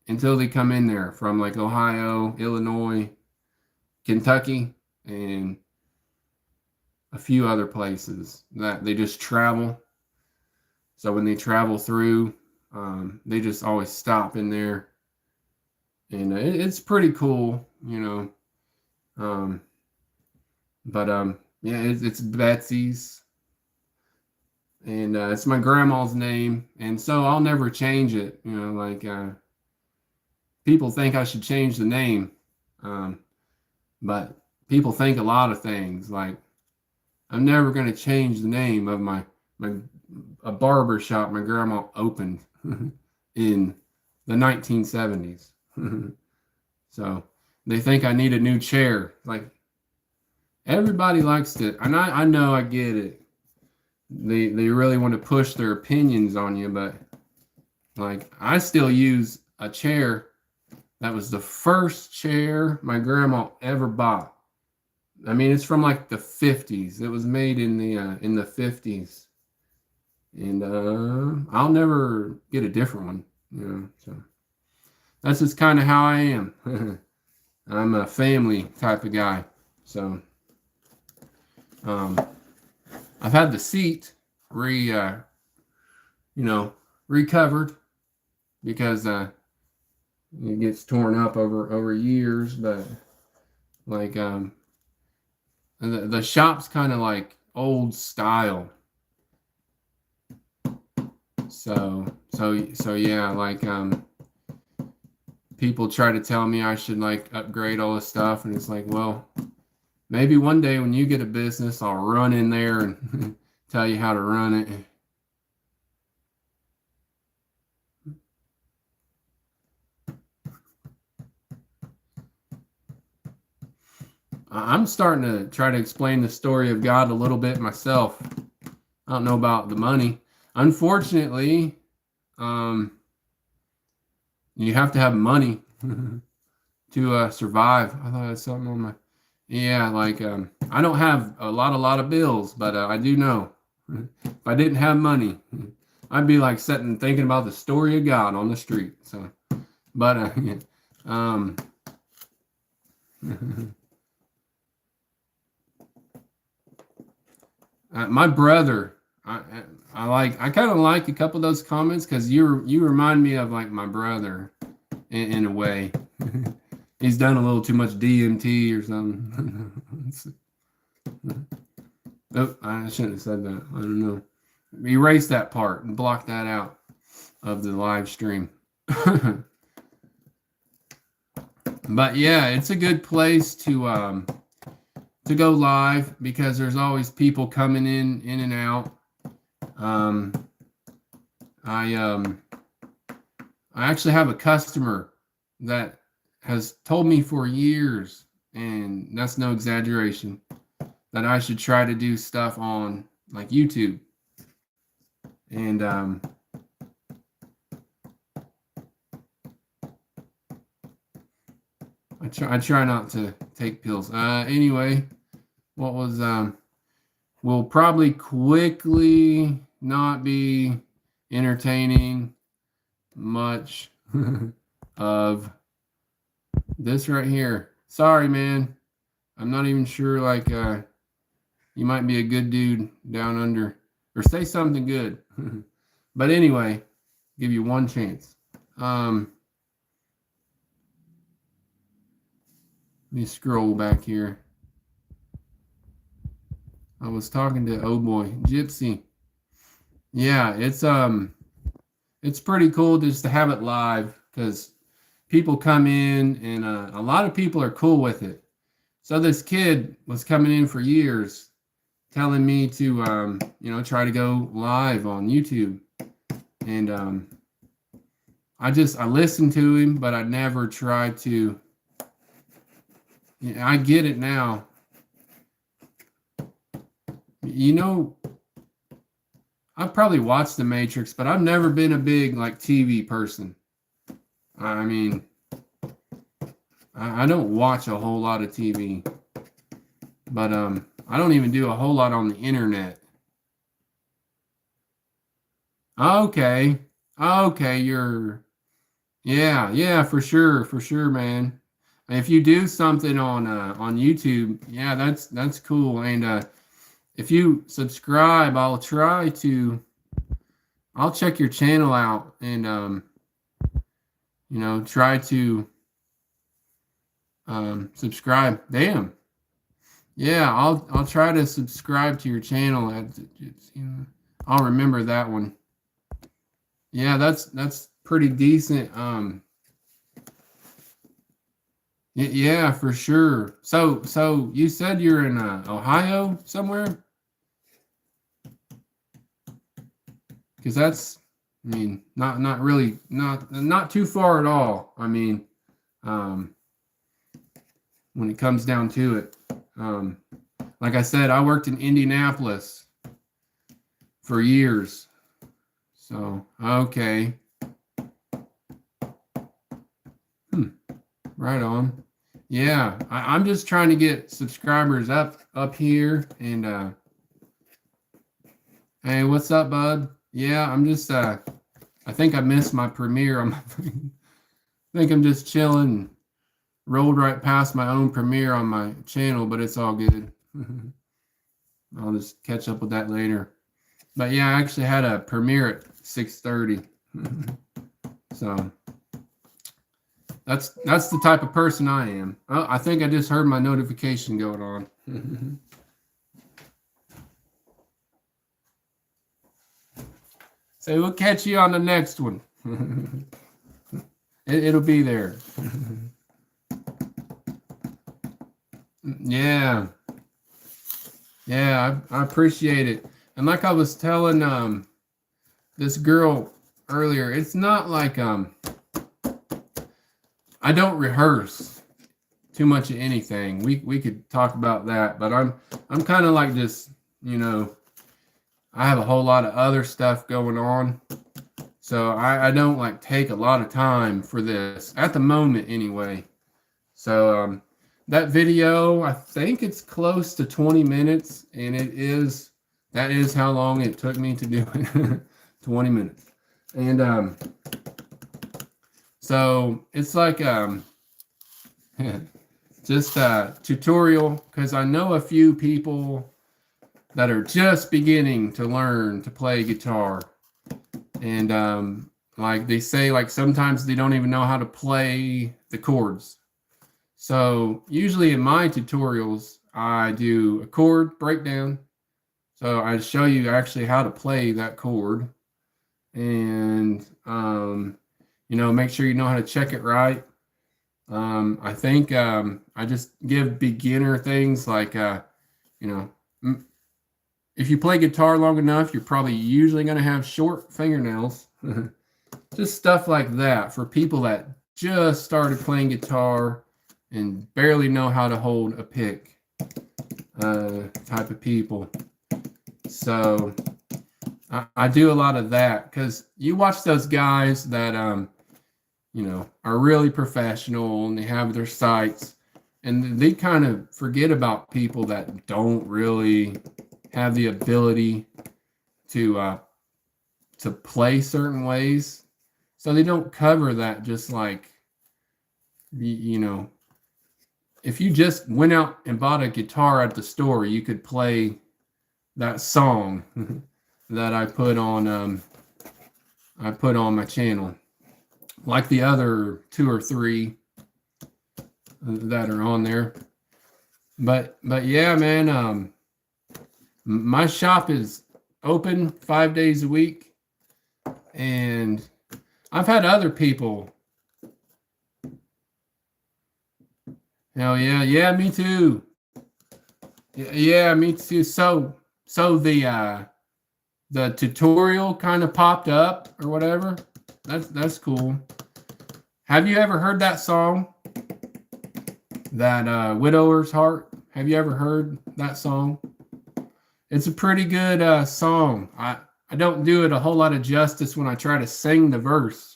until they come in there from like Ohio, Illinois, Kentucky, and a few other places that they just travel. So when they travel through, they just always stop in there, and it's pretty cool, you know. But yeah, it's Betsy's, and it's my grandma's name, and so I'll never change it. You know, like people think I should change the name, but people think a lot of things. Like I'm never going to change the name of my a barber shop my grandma opened in the 1970s. So they think I need a new chair. Like everybody likes to, and I know I get it. They really want to push their opinions on you, but like I still use a chair that was the first chair my grandma ever bought. I mean, it's from like the 50s. It was made in the 50s. And I'll never get a different one, you know. So that's just kind of how I am. I'm a family type of guy. So I've had the seat recovered because it gets torn up over years, but like the shop's kind of like old style. So yeah, like people try to tell me I should like upgrade all this stuff, and it's like, well, maybe one day when you get a business, I'll run in there and tell you how to run it. I'm starting to try to explain the story of God a little bit myself. I don't know about the money. Unfortunately, you have to have money to survive. I thought that's something on my. Yeah, like I don't have a lot of bills, but I do know if I didn't have money, I'd be like sitting thinking about the story of God on the street. So, but yeah, um, my brother, I I kind of like a couple of those comments because you remind me of like my brother in a way. He's done a little too much DMT or something. Oh, I shouldn't have said that. I don't know. Erase that part and block that out of the live stream. But yeah, it's a good place to go live because there's always people coming in and out. I actually have a customer that has told me for years, and that's no exaggeration, that I should try to do stuff on like YouTube. And I try not to take pills. Anyway, what was will probably quickly not be entertaining much of this right here. Sorry, man. I'm not even sure, like, you might be a good dude down under, or say something good. But anyway, give you one chance. Let me scroll back here. I was talking to oh boy, Gypsy. Yeah, it's pretty cool just to have it live because people come in and a lot of people are cool with it. So this kid was coming in for years telling me to try to go live on YouTube. And I listened to him, but I never tried to. I get it now. I've probably watched The Matrix, but I've never been a big like TV person. I mean, I don't watch a whole lot of TV, but I don't even do a whole lot on the internet. Okay, yeah, for sure, man. If you do something on YouTube, yeah, that's cool. And if you subscribe, I'll check your channel out and try to subscribe. Damn. Yeah, I'll try to subscribe to your channel. I'll remember that one. Yeah, that's pretty decent. Yeah, for sure. So you said you're in Ohio somewhere? Because that's, I mean, not really, not too far at all. I mean, when it comes down to it, like I said, I worked in Indianapolis for years. So okay, right on. Yeah, I'm just trying to get subscribers up here. And hey, what's up, bud? Yeah, I'm just I think I missed my premiere on my thing. I think I'm just chilling. Rolled right past my own premiere on my channel, but it's all good. I'll just catch up with that later. But yeah, I actually had a premiere at 6:30. So that's the type of person I am. Oh, I think I just heard my notification going on. So we'll catch you on the next one. It'll be there. Yeah. Yeah, I appreciate it. And like I was telling this girl earlier, it's not like I don't rehearse too much of anything. We could talk about that, but I'm kind of like this, you know, I have a whole lot of other stuff going on. So I don't like take a lot of time for this at the moment anyway. So that video, I think it's close to 20 minutes, and that is how long it took me to do it. 20 minutes. And so it's like just a tutorial, because I know a few people that are just beginning to learn to play guitar. And like they say, like sometimes they don't even know how to play the chords. So usually in my tutorials, I do a chord breakdown. So I show you actually how to play that chord, and you know, make sure you know how to check it right. I think I just give beginner things like you know, if you play guitar long enough, you're probably usually going to have short fingernails. Just stuff like that for people that just started playing guitar and barely know how to hold a pick, type of people. So I do a lot of that, because you watch those guys that you know, are really professional and they have their sights, and they kind of forget about people that don't really have the ability to play certain ways. So they don't cover that. Just like, you know, if you just went out and bought a guitar at the store, you could play that song that I put on my channel, like the other 2 or 3 that are on there. But yeah, man, my shop is open 5 days a week, and I've had other people. Hell yeah, yeah, me too. Yeah, me too. So the tutorial kind of popped up or whatever. That's cool. Have you ever heard that song? That Widower's Heart? Have you ever heard that song? It's a pretty good song. I don't do it a whole lot of justice when I try to sing the verse.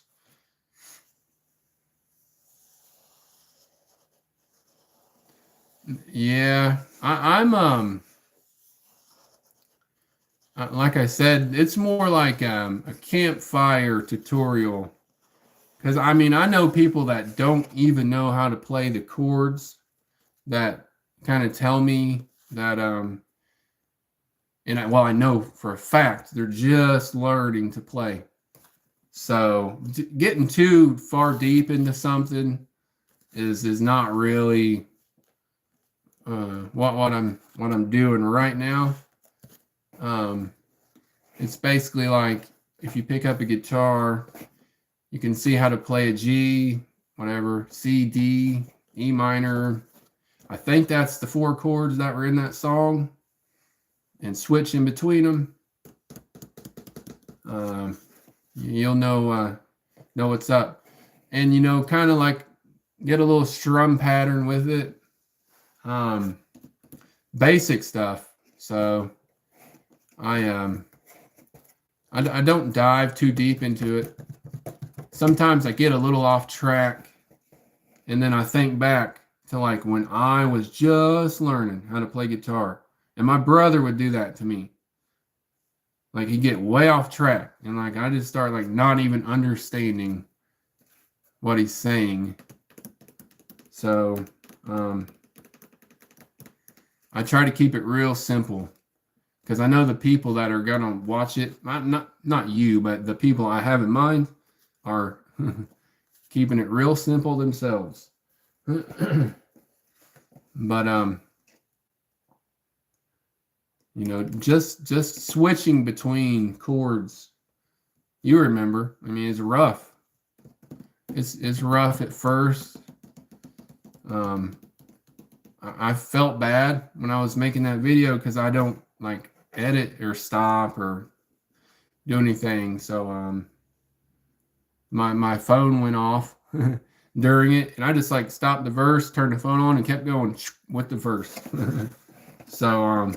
Yeah, I'm like I said, it's more like a campfire tutorial. Because I mean, I know people that don't even know how to play the chords, that kind of tell me that well, I know for a fact they're just learning to play. So getting too far deep into something is not really what I'm doing right now. It's basically like, if you pick up a guitar, you can see how to play a G, whatever, C, D, E minor. I think that's the 4 chords that were in that song, and switch in between them. You'll know what's up, and you know, kind of like get a little strum pattern with it. Basic stuff. So I don't dive too deep into it. Sometimes I get a little off track, and then I think back to like when I was just learning how to play guitar, and my brother would do that to me. Like, he'd get way off track, and like I just start like not even understanding what he's saying. So I try to keep it real simple, because I know the people that are gonna watch it, not you, but the people I have in mind are keeping it real simple themselves. But you know, just switching between chords, you remember, I mean, it's rough. It's rough at first. I felt bad when I was making that video, because I don't like edit or stop or do anything. So my phone went off during it, and I just like stopped the verse, turned the phone on, and kept going with the verse. So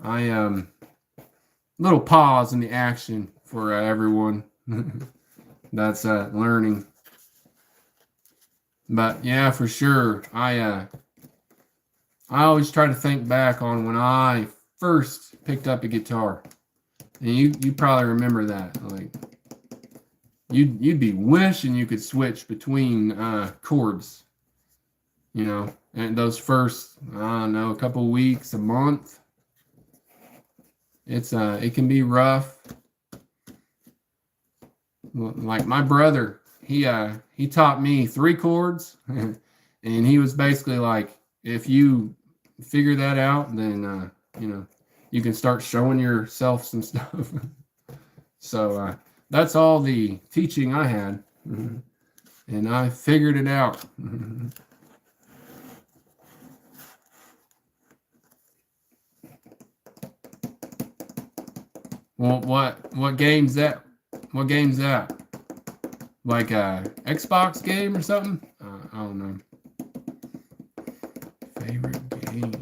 I little pause in the action for everyone that's learning. But yeah, for sure, I always try to think back on when I first picked up a guitar, and you probably remember that. Like you'd be wishing you could switch between chords, you know, and those first I don't know, a couple weeks, a month. It can be rough. Like my brother, he taught me 3 chords, and he was basically like, if you figure that out, then you know, you can start showing yourself some stuff. So that's all the teaching I had, and I figured it out. Well, what game's that? What game's that? Like a Xbox game or something? I don't know. Favorite game.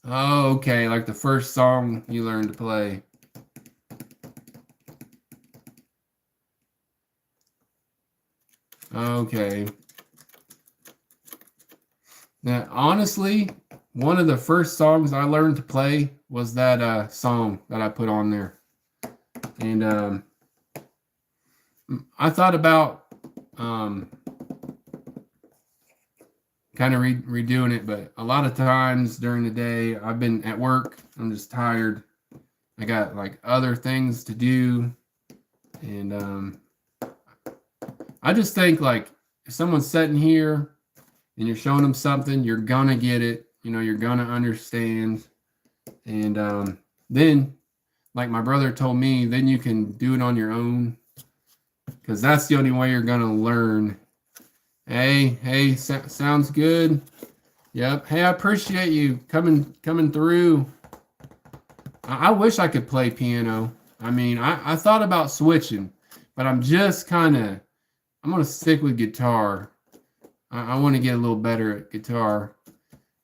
Oh, okay, like the first song you learned to play. Okay. Now, honestly, one of the first songs I learned to play was that song that I put on there. And I thought about kind of redoing it, but a lot of times during the day, I've been at work, I'm just tired. I got like other things to do. And I just think like if someone's sitting here and you're showing them something, you're gonna get it. You know, you're gonna understand. And then, like my brother told me, then you can do it on your own, because that's the only way you're gonna learn. Hey, sounds good. Yep. Hey, I appreciate you coming through. I wish I could play piano. I mean, I thought about switching, but I'm gonna stick with guitar. I want to get a little better at guitar.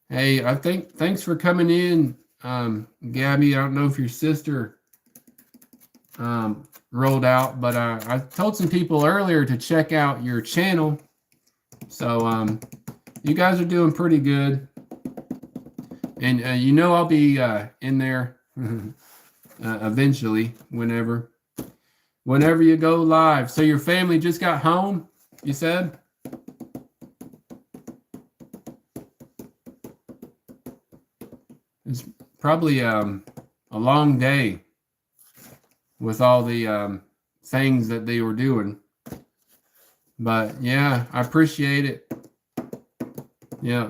Hey, thanks for coming in, Gabby. I don't know if your sister rolled out, but I told some people earlier to check out your channel. So you guys are doing pretty good, and you know I'll be in there eventually, whenever you go live. So your family just got home, you said? It's probably a long day with all the things that they were doing. But yeah, I appreciate it. Yeah.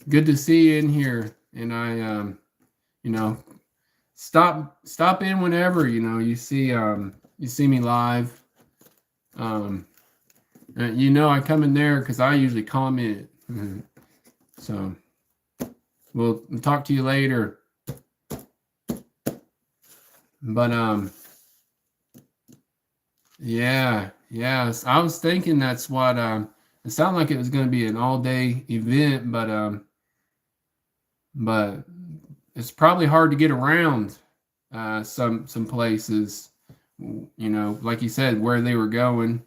Good to see you in here. And I you know, stop in whenever, you know, you see me live. You know, I come in there because I usually comment. So we'll talk to you later. But yeah, I was thinking that's what it sounded like it was going to be an all-day event, but it's probably hard to get around some places, you know, like you said, where they were going.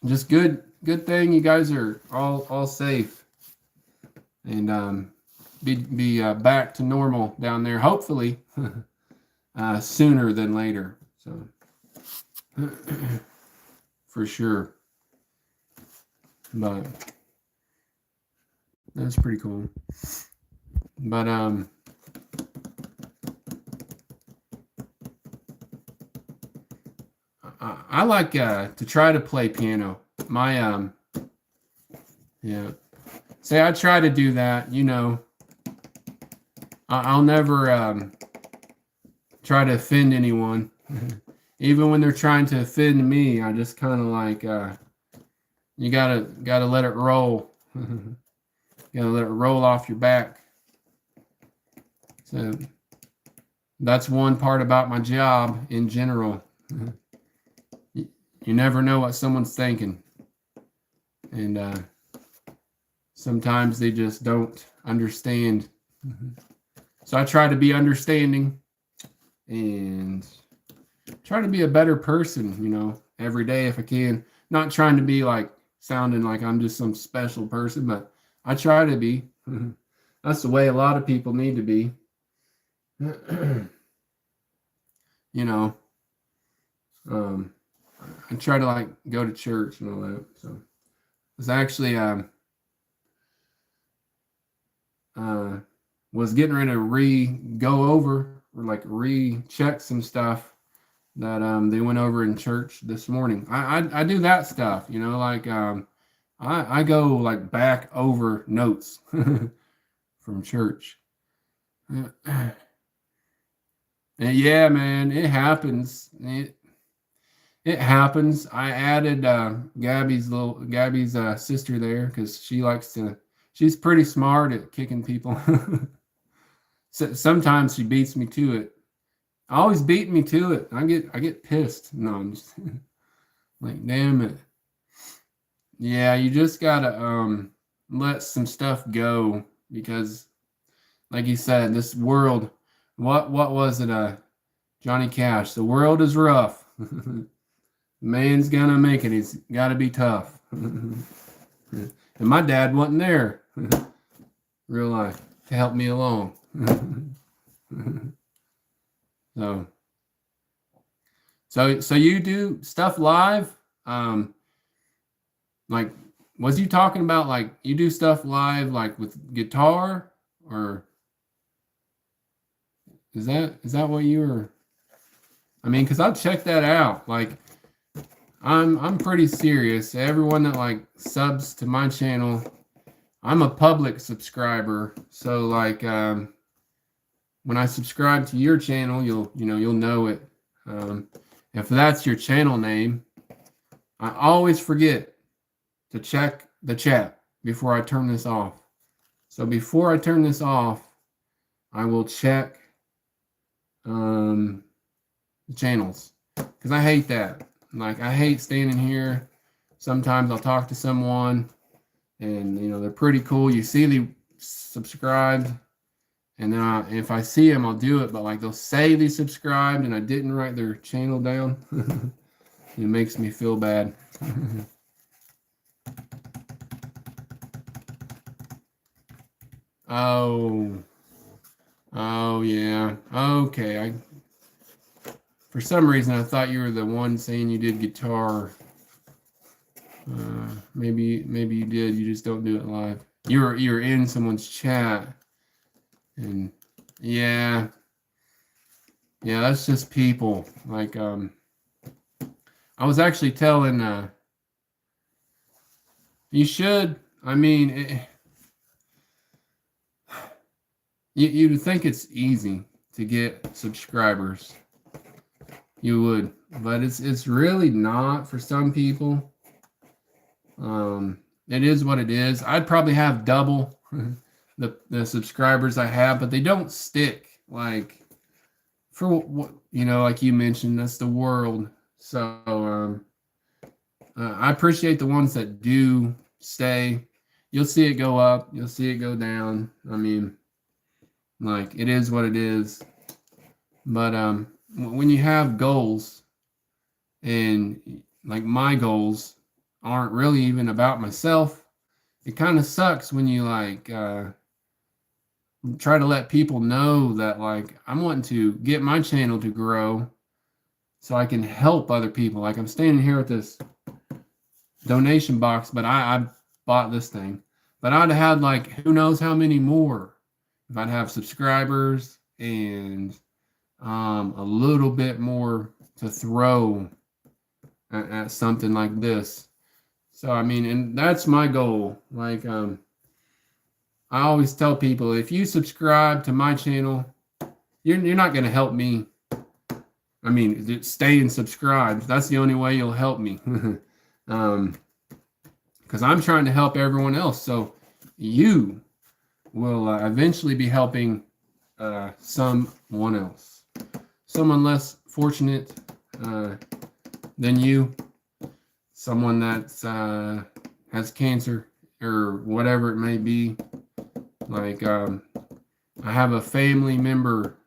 Just good thing you guys are all safe, and be back to normal down there, hopefully sooner than later. So for sure. But that's pretty cool. But I like to try to play piano. My yeah. Say I try to do that, you know. I'll never try to offend anyone. Even when they're trying to offend me, I just kind of like you gotta let it roll. You gotta let it roll off your back. So That's one part about my job in general. You never know what someone's thinking. And sometimes they just don't understand. So I try to be understanding and try to be a better person, every day if I can. Not trying to be like sounding like I'm just some special person, but I try to be. That's the way a lot of people need to be. I try to like go to church and all that. So I was actually was getting ready to go over or like recheck some stuff that they went over in church this morning. I do that stuff, like I go like back over notes from church. And yeah, man, it happens. It happens. I added Gabby's sister there because she's pretty smart at kicking people. So, sometimes she beats me to it. Always beat me to it. I get pissed. No, I'm just like, damn it. Yeah, you just gotta let some stuff go because, like you said, this world. What was it? Johnny Cash. The world is rough. Man's gonna make it. He's got to be tough. And my dad wasn't there, real life, to help me along. So you do stuff live? Like, was you talking about like you do stuff live, like with guitar, or is that what you were? I mean, because I've checked that out. Like, I'm pretty serious. Everyone that like subs to my channel, I'm a public subscriber. So like when I subscribe to your channel, you'll know it. If that's your channel name, I always forget to check the chat before I turn this off. So before I turn this off, I will check the channels because I hate that. Like, I hate standing here. Sometimes I'll talk to someone and they're pretty cool. You see they subscribed, and then if I see them, I'll do it. But like, they'll say they subscribed and I didn't write their channel down. It makes me feel bad. Oh yeah. Okay. For some reason, I thought you were the one saying you did guitar. Maybe you did. You just don't do it live. You're in someone's chat, and yeah, that's just people. Like I was actually telling you should. I mean, you'd think it's easy to get subscribers. You would, but it's really not for some people. It is what it is. I'd probably have double the subscribers I have, but they don't stick. Like, for what like you mentioned, that's the world. So I appreciate the ones that do stay. You'll see it go up. You'll see it go down. I mean, like, it is what it is. But when you have goals, and like my goals aren't really even about myself, it kind of sucks when you like try to let people know that like I'm wanting to get my channel to grow so I can help other people. Like, I'm standing here with this donation box, but I bought this thing, but I'd have had like who knows how many more if I'd have subscribers and a little bit more to throw at something like this. So I mean, and that's my goal. Like I always tell people, if you subscribe to my channel, you're not going to help me. I mean, staying subscribed, that's the only way you'll help me. Because I'm trying to help everyone else. So you will eventually be helping someone else. someone less fortunate than you, someone that has cancer or whatever it may be. Like I have a family member,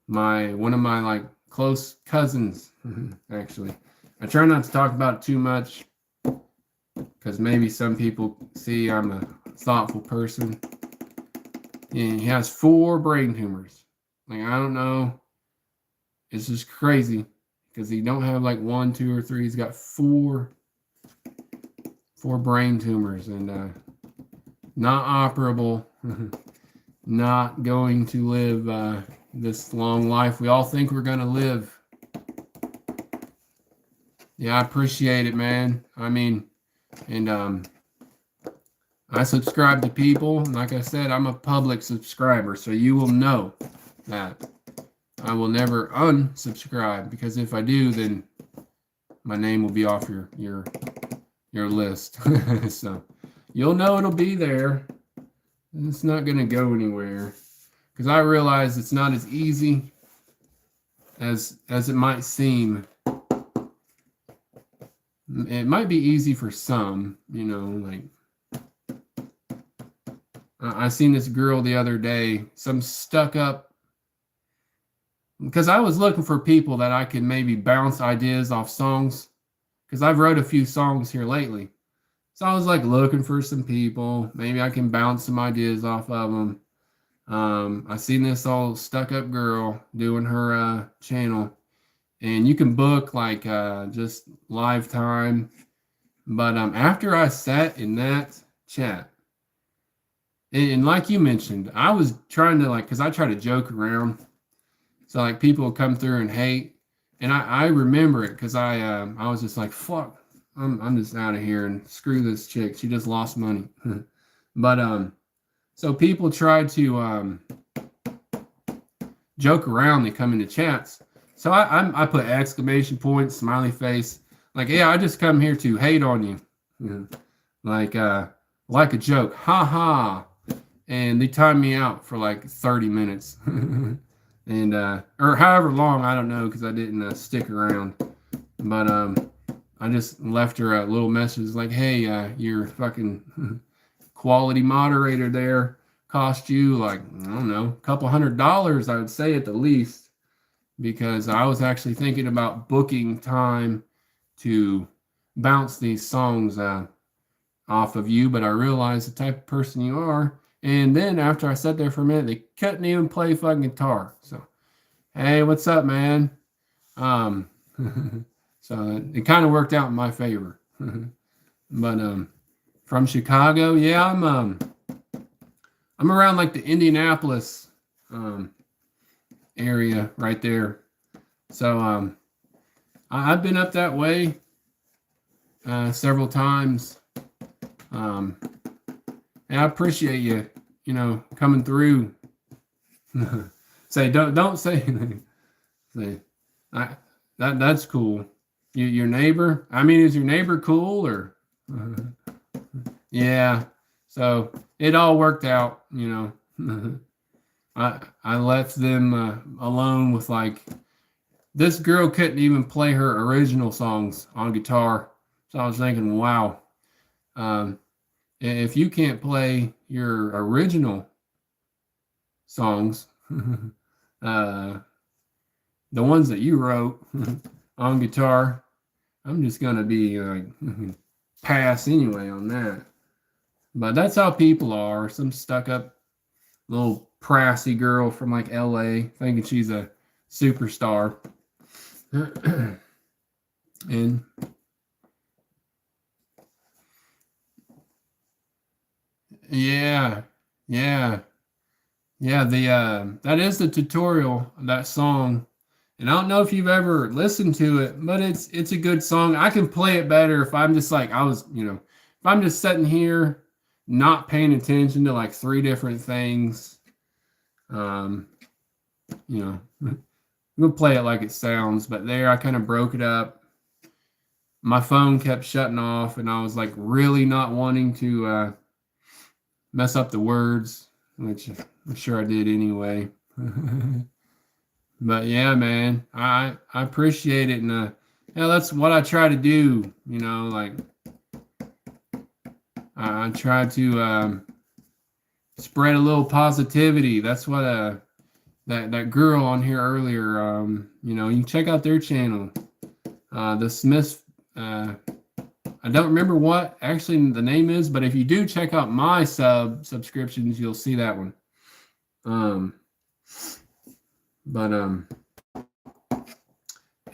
one of my like close cousins, actually. I try not to talk about it too much because maybe some people see I'm a thoughtful person. And he has 4 brain tumors. Like, I don't know. It's just crazy because he don't have like 1, 2, or 3. He's got 4 brain tumors, and not operable. Not going to live this long life we all think we're going to live. Yeah, I appreciate it, man. I mean, and I subscribe to people. And like I said, I'm a public subscriber, so you will know that I will never unsubscribe, because if I do, then my name will be off your list. So you'll know it'll be there. It's not going to go anywhere, because I realize it's not as easy as it might seem. It might be easy for some, like I seen this girl the other day, some stuck up, because I was looking for people that I could maybe bounce ideas off songs, because I've wrote a few songs here lately. So I was like looking for some people, maybe I can bounce some ideas off of them. I seen this old stuck up girl doing her channel, and you can book like just live time. But after I sat in that chat, and like you mentioned, I was trying to because I try to joke around, so like people will come through and hate, and I remember it because I was just like, fuck, I'm just out of here and screw this chick, she just lost money. But so people try to joke around, they come into chats, so I put exclamation points, smiley face, like, yeah, I just come here to hate on you, like a joke, ha ha. And they timed me out for like 30 minutes. And or however long, I don't know, because I didn't stick around. But I just left her a little message like, hey, your fucking quality moderator there cost you like, I don't know, a couple $100, I would say at the least, because I was actually thinking about booking time to bounce these songs off of you, but I realized the type of person you are. And then after I sat there for a minute, they couldn't even play fucking guitar. So, hey, what's up, man? So it kind of worked out in my favor. But from Chicago, yeah, I'm around like the Indianapolis area right there. So I've been up that way several times. And I appreciate you, coming through. Say don't say anything. Say that's cool. Your neighbor. I mean, is your neighbor cool or? Yeah. So it all worked out. I left them alone with like, this girl couldn't even play her original songs on guitar. So I was thinking, wow. If you can't play your original songs, the ones that you wrote on guitar, I'm just gonna be like pass anyway on that. But that's how people are. Some stuck up little prassy girl from like LA thinking she's a superstar. And yeah, yeah, yeah. That is the tutorial, that song. And I don't know if you've ever listened to it, but it's a good song. I can play it better if I'm just like if I'm just sitting here not paying attention to like 3 different things. We'll play it like it sounds, but there I kind of broke it up. My phone kept shutting off, and I was like really not wanting to mess up the words, which I'm sure I did anyway. But yeah, man, I appreciate it, and yeah, that's what I try to do. Like I try to spread a little positivity. That's what that girl on here earlier. You can check out their channel, the Smiths. I don't remember what actually the name is, but if you do check out my subscriptions, you'll see that one. But and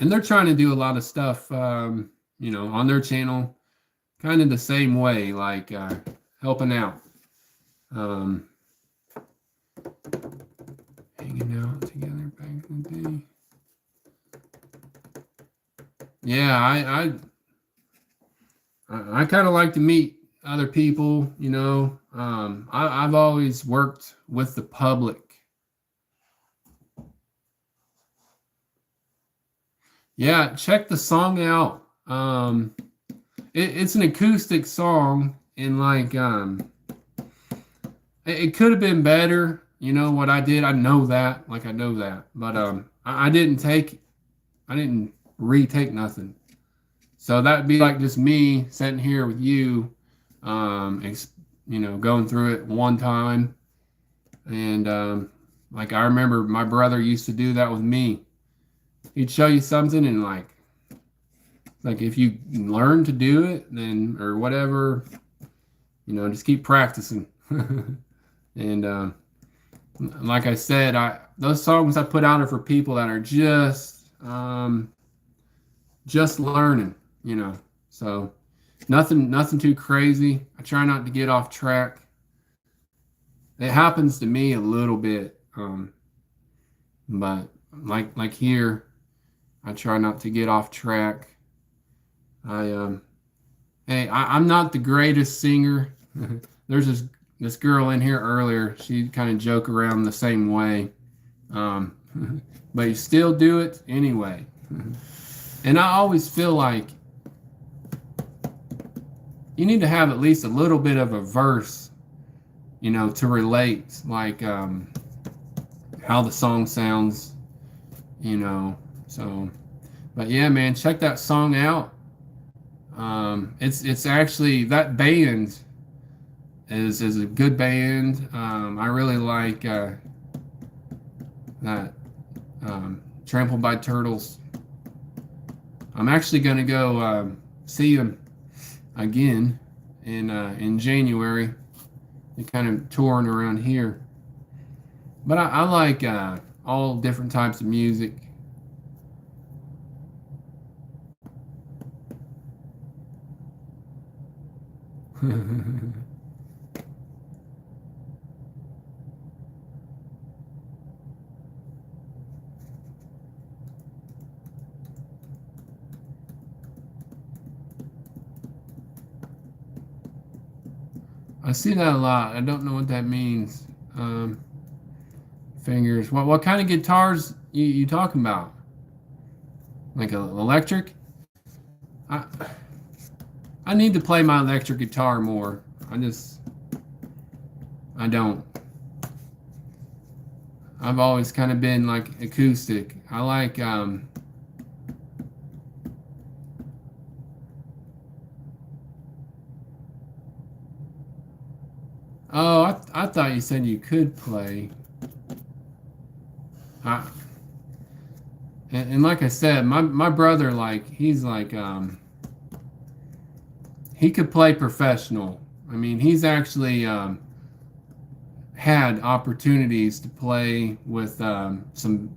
they're trying to do a lot of stuff, on their channel, kind of the same way, like helping out, hanging out together back in the day. Yeah, I kind of like to meet other people. I've always worked with the public. Yeah, check the song out. It's an acoustic song, and like it could have been better. What I did, I know that, but I didn't retake nothing. So that'd be like just me sitting here with you, going through it one time, and like I remember my brother used to do that with me. He'd show you something, and like if you learn to do it, then or whatever, just keep practicing. And like I said, those songs I put out are for people that are just learning, So nothing too crazy. I try not to get off track. It happens to me a little bit, but like here, I try not to get off track. I'm not the greatest singer. There's this girl in here earlier. She kind of joke around the same way, but you still do it anyway. And I always feel like you need to have at least a little bit of a verse, to relate, like how the song sounds, So, but yeah, man, check that song out. It's actually, that band is a good band. I really like that Trampled by Turtles. I'm actually gonna go see them again in January. They're kind of touring around here, but I like all different types of music. I see that a lot. I don't know what that means. Fingers. What kind of guitars you talking about? Like a electric? I I need to play my electric guitar more. I don't. I've always kind of been like acoustic. I like Oh, I thought you said you could play. I, and like I said, my brother, like he's like he could play professional. I mean, he's actually had opportunities to play with some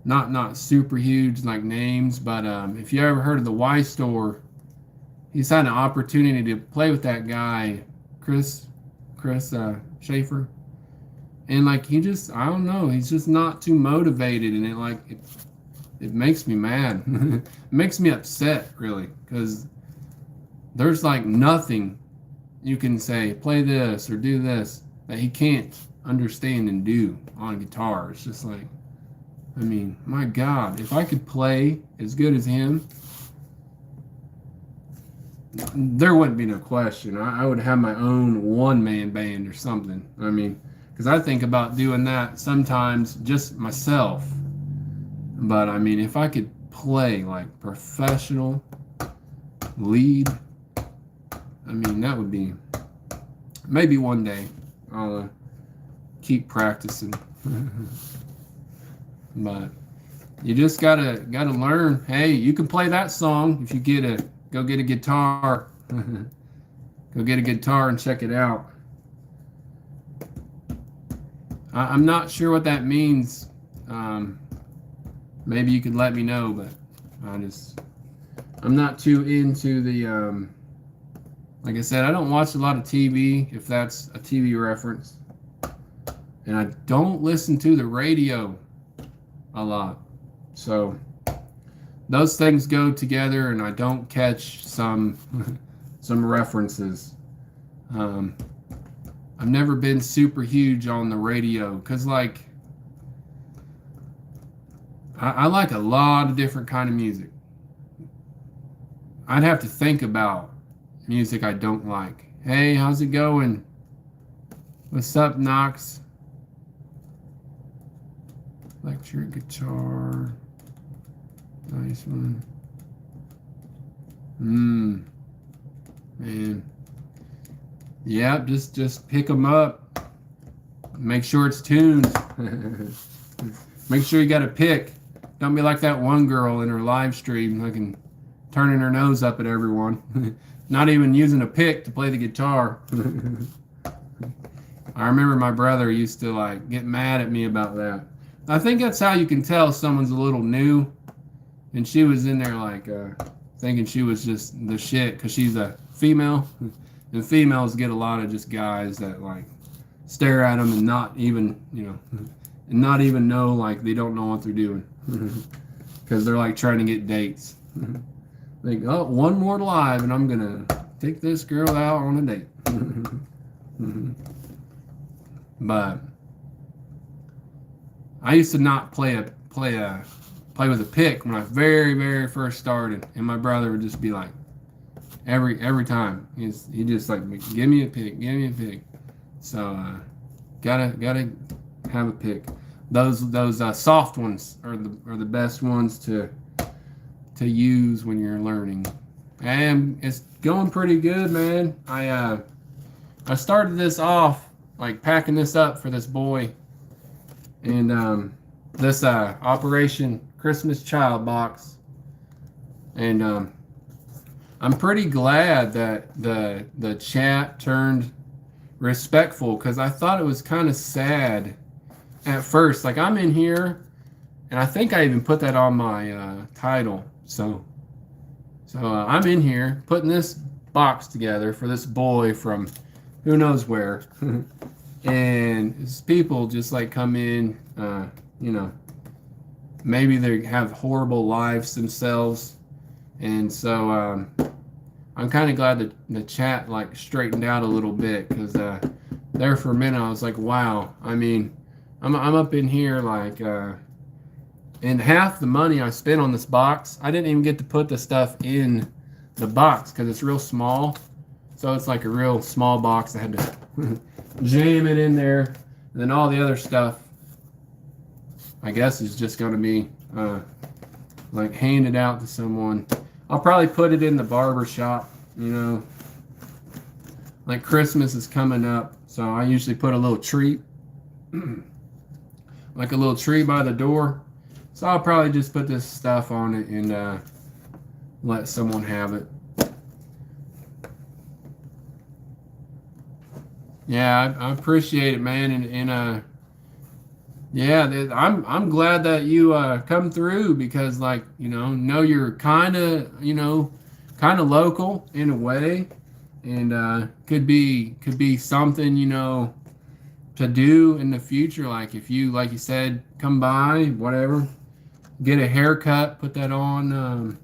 not super huge like names, but if you ever heard of the Y Store, he's had an opportunity to play with that guy, Chris Schaefer, and like I don't know, he's just not too motivated, and it makes me mad. It makes me upset, really, because there's like nothing you can say, play this or do this, that he can't understand and do on guitar. It's just like, I mean, my God, if I could play as good as him, there wouldn't be no question. I would have my own one-man band or something. I mean, because I think about doing that sometimes just myself. But I mean, if I could play like professional lead, I mean, that would be maybe one day. I'll keep practicing. But you just gotta learn. Hey, you can play that song if you go get a guitar. Go get a guitar and check it out. I'm not sure what that means. Maybe you could let me know, but I'm not too into the like I said, I don't watch a lot of TV, if that's a TV reference. And I don't listen to the radio a lot. So those things go together, and I don't catch some references. I've never been super huge on the radio because, like, I like a lot of different kind of music. I'd have to think about music I don't like. Hey, how's it going? What's up, Knox? Electric guitar. Nice one. Man. Yeah, just pick them up. Make sure it's tuned. Make sure you got a pick. Don't be like that one girl in her live stream, looking, turning her nose up at everyone. Not even using a pick to play the guitar. I remember my brother used to like get mad at me about that. I think that's how you can tell someone's a little new. And she was in there like thinking she was just the shit because she's a female. And females get a lot of just guys that like stare at them and not even, and not even know, like they don't know what they're doing. Because they're like trying to get dates. Like, oh, one more live and I'm going to take this girl out on a date. But I used to not play with a pick when I very, very first started. And my brother would just be like, every time he just like, give me a pick. So gotta have a pick. Those soft ones are the best ones to use when you're learning. And it's going pretty good, man. I started this off like packing this up for this boy, and this Operation Christmas Child box, and I'm pretty glad that the chat turned respectful, because I thought it was kind of sad at first. Like, I'm in here, and I think I even put that on my title. So I'm in here putting this box together for this boy from who knows where, and his people just like come in, maybe they have horrible lives themselves. And so I'm kind of glad that the chat like straightened out a little bit, because there for a minute I was like, wow. I mean, I'm up in here like, and half the money I spent on this box, I didn't even get to put the stuff in the box because it's real small. So it's like a real small box. I had to jam it in there, and then all the other stuff, I guess, is just going to be like handed out to someone. I'll probably put it in the barber shop, like Christmas is coming up, so I usually put a little tree, like a little tree by the door. So I'll probably just put this stuff on it and let someone have it. Yeah, I appreciate it, man, and yeah, I'm glad that you come through, because like know you're kind of local in a way, and could be something to do in the future. Like if you, like you said, come by, whatever, get a haircut, put that on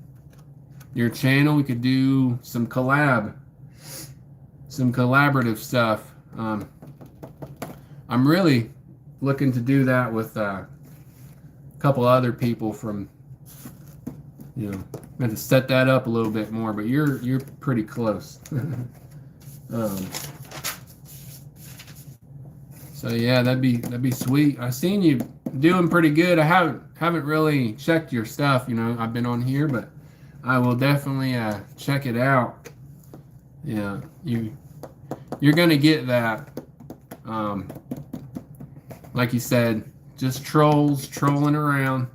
your channel. We could do some collaborative stuff. I'm really looking to do that with a couple other people from, I'm going to set that up a little bit more, but you're pretty close. So yeah, that'd be sweet. I seen you doing pretty good. I haven't really checked your stuff. I've been on here, but I will definitely check it out. Yeah, you're gonna get that. Like you said, just trolling around,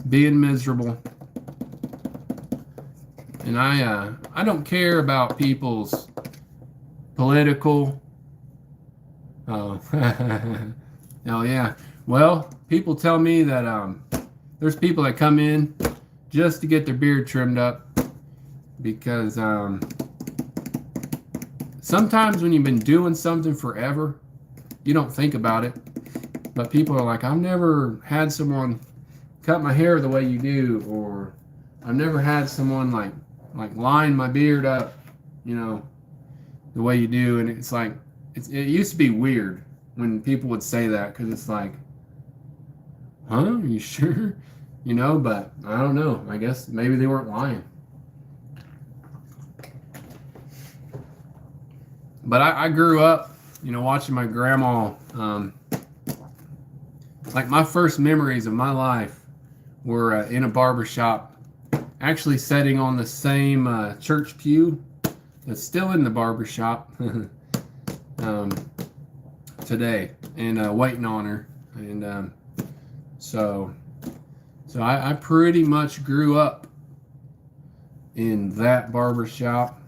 being miserable. And I don't care about people's political. Oh, oh yeah. Well, people tell me that there's people that come in just to get their beard trimmed up because sometimes when you've been doing something forever, you don't think about it. But people are like, I've never had someone cut my hair the way you do, or I've never had someone like line my beard up, the way you do. And it's like, it used to be weird when people would say that, because it's like, huh? Are you sure? But I don't know. I guess maybe they weren't lying. But I grew up, watching my grandma. Like my first memories of my life were in a barber shop, actually sitting on the same church pew that's still in the barber shop today, and waiting on her. And so I pretty much grew up in that barber shop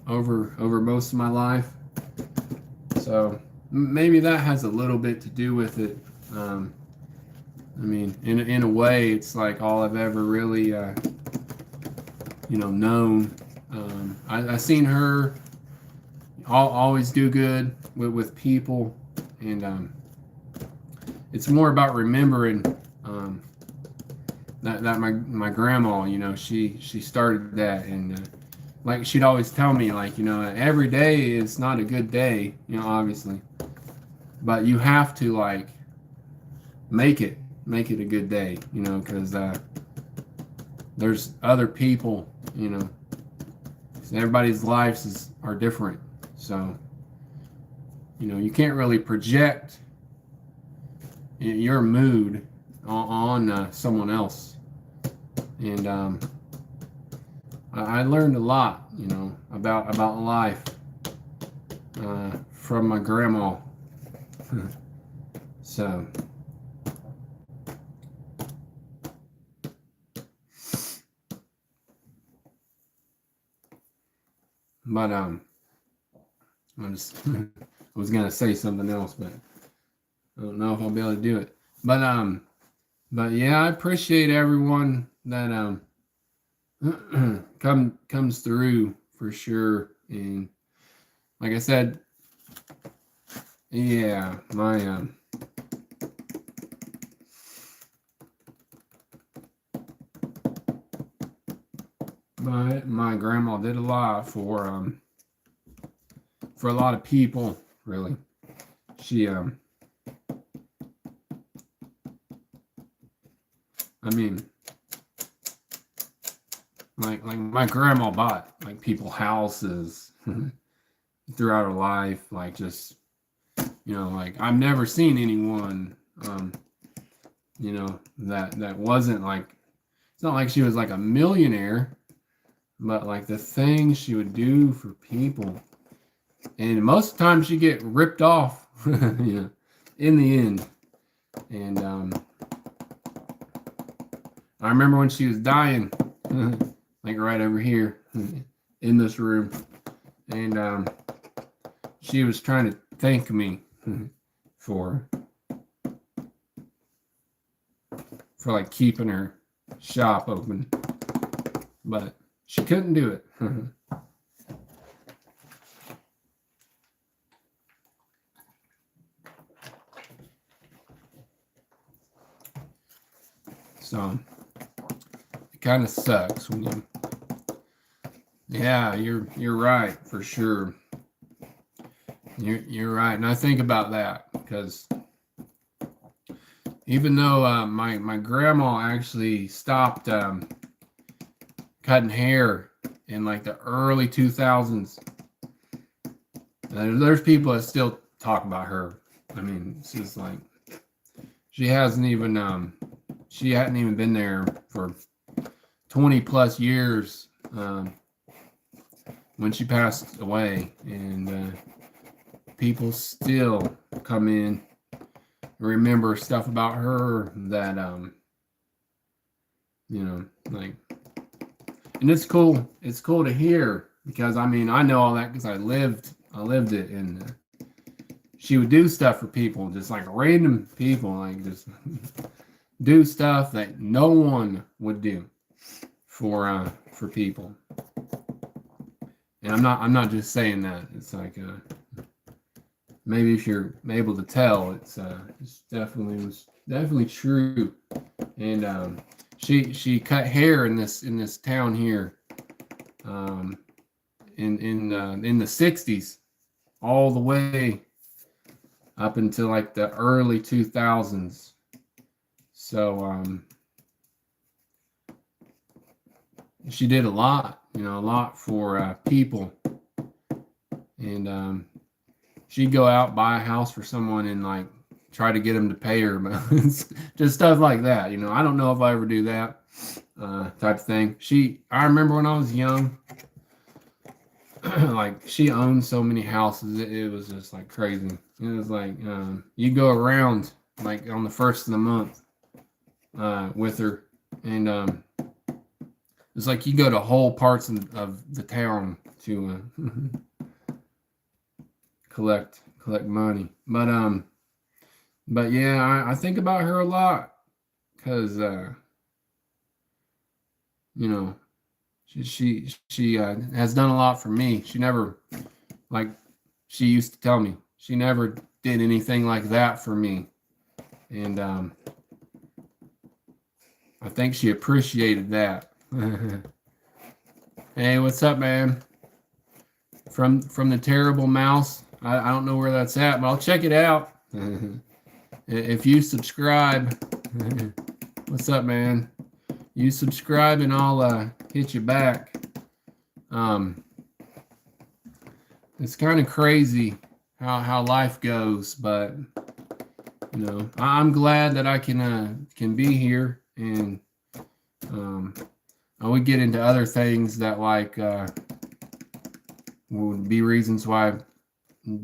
over most of my life. So maybe that has a little bit to do with it. I mean, in a way, it's like all I've ever really, known. I seen her always do good with people, and it's more about remembering that my grandma, she started that, and like she'd always tell me, like, every day is not a good day, obviously, but you have to like make it a good day, because there's other people, everybody's lives are different. So, you can't really project your mood on someone else. And I learned a lot, about life from my grandma. So. But I was gonna say something else, but I don't know if I'll be able to do it. But yeah, I appreciate everyone that comes through for sure. And like I said, yeah, my grandma did a lot for a lot of people, really. She I mean, like my grandma bought like people houses throughout her life, like just like I've never seen anyone that wasn't like, it's not like she was like a millionaire, but like the things she would do for people, and most of the time she get ripped off, in the end. And I remember when she was dying, like right over here in this room, and she was trying to thank me for like keeping her shop open, but she couldn't do it. So it kind of sucks when you. Yeah, you're right for sure. You're right, and I think about that because even though my grandma actually stopped cutting hair in like the early 2000s, there's people that still talk about her. I mean, it's just like she hasn't even been there for 20 plus years when she passed away, and people still come in and remember stuff about her that like, and it's cool to hear, because I mean, I know all that because I lived it, and she would do stuff for people, just like random people, like just do stuff that no one would do for people. And I'm not just saying that. It's like maybe if you're able to tell, it's definitely true. And she cut hair in this town here, in the 60s, all the way up until like the early 2000s. So she did a lot for people, and she'd go out, buy a house for someone, and like try to get them to pay her, just stuff like that. I don't know if I ever do that type of thing. I remember when I was young, like she owned so many houses, it was just like crazy. It was like you go around like on the first of the month with her, and it's like you go to whole parts of the town to collect money. But yeah, I think about her a lot, because she has done a lot for me. She never, like she used to tell me, she never did anything like that for me, and I think she appreciated that. Hey, what's up, man? From the Terrible Mouse. I don't know where that's at, but I'll check it out. If you subscribe, what's up, man? You subscribe and I'll hit you back. It's kind of crazy how life goes, but I'm glad that I can be here, and I would get into other things that like would be reasons why I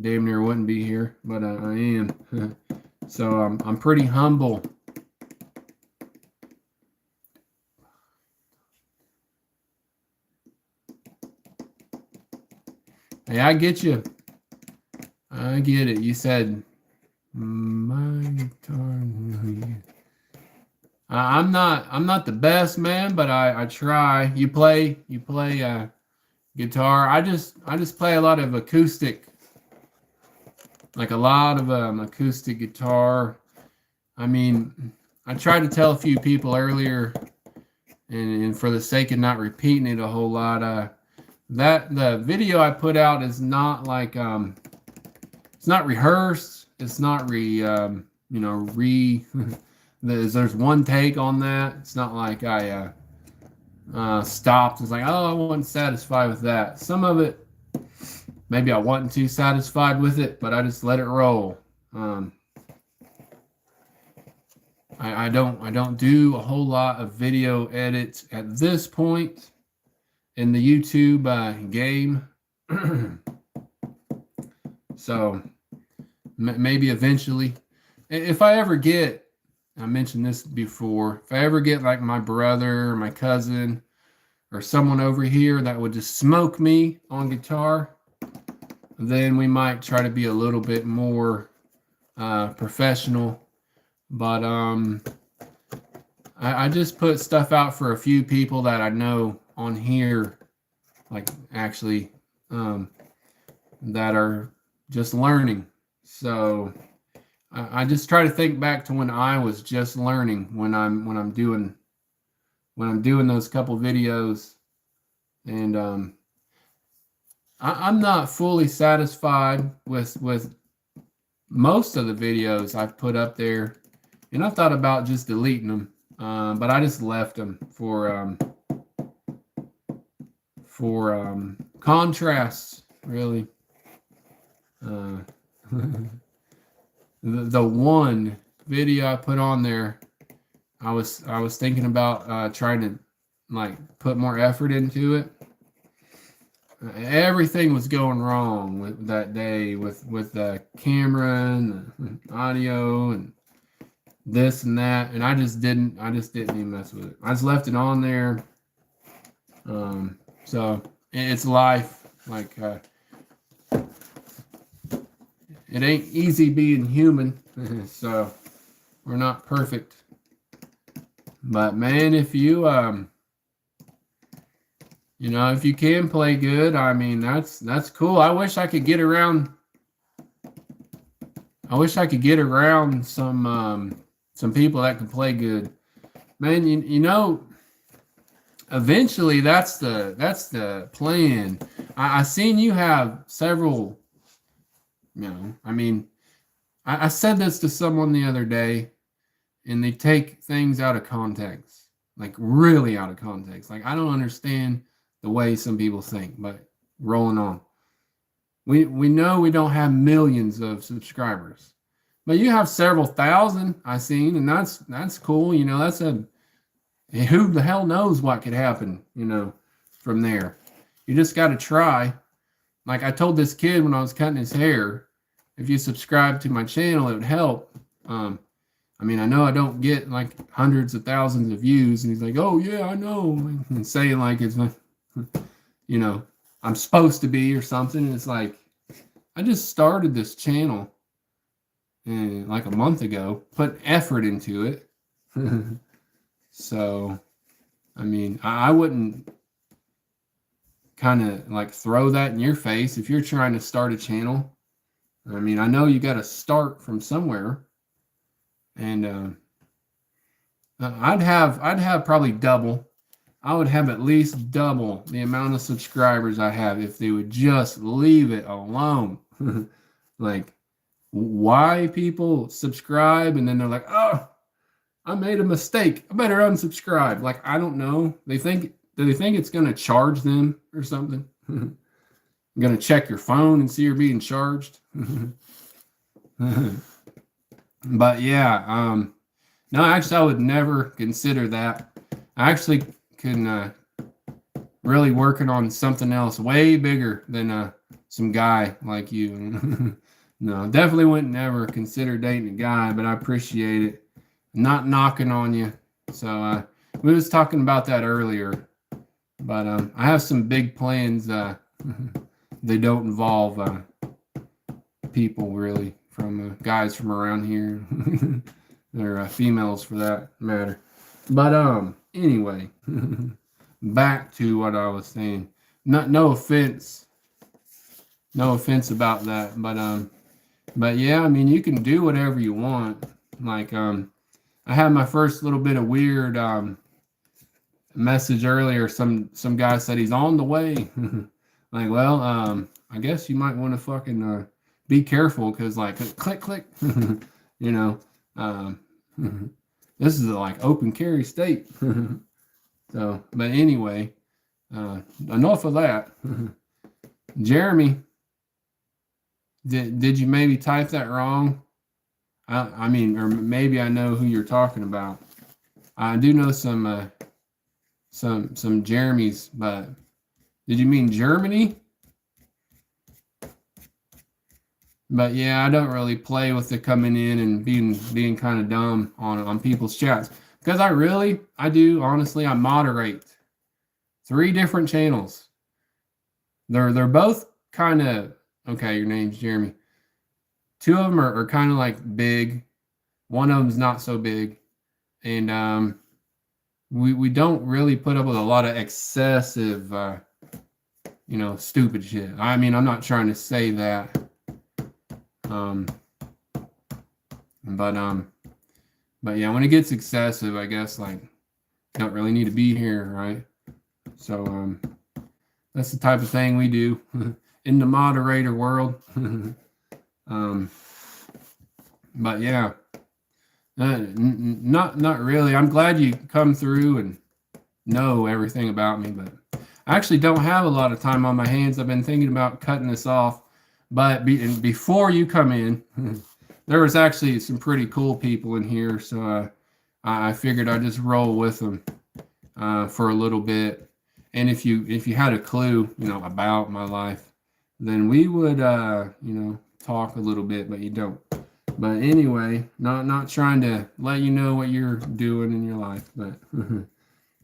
damn near wouldn't be here, but I am. So I'm pretty humble. Hey, I get you. I get it. You said my guitar. I'm not the best, man, but I try. You play guitar. I just play a lot of acoustic, like a lot of acoustic guitar. I mean, I tried to tell a few people earlier, and for the sake of not repeating it a whole lot, that the video I put out is not like it's not rehearsed. It's not there's one take on that. It's not like I stopped. It's like, oh, I wasn't satisfied with that. Some of it, maybe I wasn't too satisfied with it, but I just let it roll. I don't do a whole lot of video edits at this point in the YouTube game. So maybe eventually, if I ever get, I mentioned this before, if I ever get like my brother or my cousin or someone over here that would just smoke me on guitar, then we might try to be a little bit more professional. But I just put stuff out for a few people that I know on here, like actually that are just learning. So I just try to think back to when I was just learning, when I'm doing those couple videos, and I'm not fully satisfied with most of the videos I've put up there, and I thought about just deleting them, but I just left them for contrasts, really. The video I put on there, I was thinking about trying to like put more effort into it. Everything was going wrong with that day with the camera and the audio and this and that, and I just didn't even mess with it. I just left it on there. So it's life. Like it ain't easy being human. So we're not perfect. But man, if you if you can play good, I mean that's cool. I wish I could get around some people that can play good. Man, eventually that's the plan. I seen you have several, I mean, I said this to someone the other day, and they take things out of context, like really out of context. Like I don't understand the way some people think, but rolling on. We know we don't have millions of subscribers, but you have several thousand I've seen, and that's cool. That's who the hell knows what could happen, from there. You just got to try. Like I told this kid when I was cutting his hair, if you subscribe to my channel, it would help. I mean, I know I don't get like hundreds of thousands of views, and he's like, "Oh yeah, I know," and saying like it's, I'm supposed to be or something. And it's like, I just started this channel like a month ago, put effort into it. So, I mean, I wouldn't kind of like throw that in your face if you're trying to start a channel. I mean, I know you got to start from somewhere, and I'd have probably double. I would have at least double the amount of subscribers I have if they would just leave it alone. Like, why people subscribe and then they're like, "Oh, I made a mistake. I better unsubscribe." Like, I don't know. Do they think it's going to charge them or something? I'm going to check your phone and see you're being charged. But yeah, no, actually, I would never consider that. I actually can really working on something else way bigger than some guy like you. No, definitely wouldn't never consider dating a guy, but I appreciate it. Not knocking on you. So we was talking about that earlier, but I have some big plans. They don't involve people really from guys from around here. They're females for that matter. But anyway, back to what I was saying. No offense about that, but yeah, I mean, you can do whatever you want. Like I had my first little bit of weird message earlier. Some guy said he's on the way. Like, well, I guess you might want to fucking be careful because like click, this is like open carry state. So, but anyway, enough of that. Jeremy, did you maybe type that wrong? I mean, or maybe I know who you're talking about. I do know some Jeremys, but did you mean Germany? But yeah, I don't really play with the coming in and being kind of dumb on people's chats because I do honestly. I moderate 3 different channels. They're both kind of okay. Your name's Jeremy. 2 of them are kind of like big. One of them's not so big, and we don't really put up with a lot of excessive, stupid shit. I mean, I'm not trying to say that. But yeah, when it gets excessive, I guess like don't really need to be here, right? So that's the type of thing we do in the moderator world. But yeah, not really. I'm glad you come through and know everything about me, but I actually don't have a lot of time on my hands. I've been thinking about cutting this off. But before you come in, there was actually some pretty cool people in here, so I figured I'd just roll with them for a little bit. And if you had a clue, about my life, then we would talk a little bit, but you don't. But anyway, not trying to let you know what you're doing in your life, but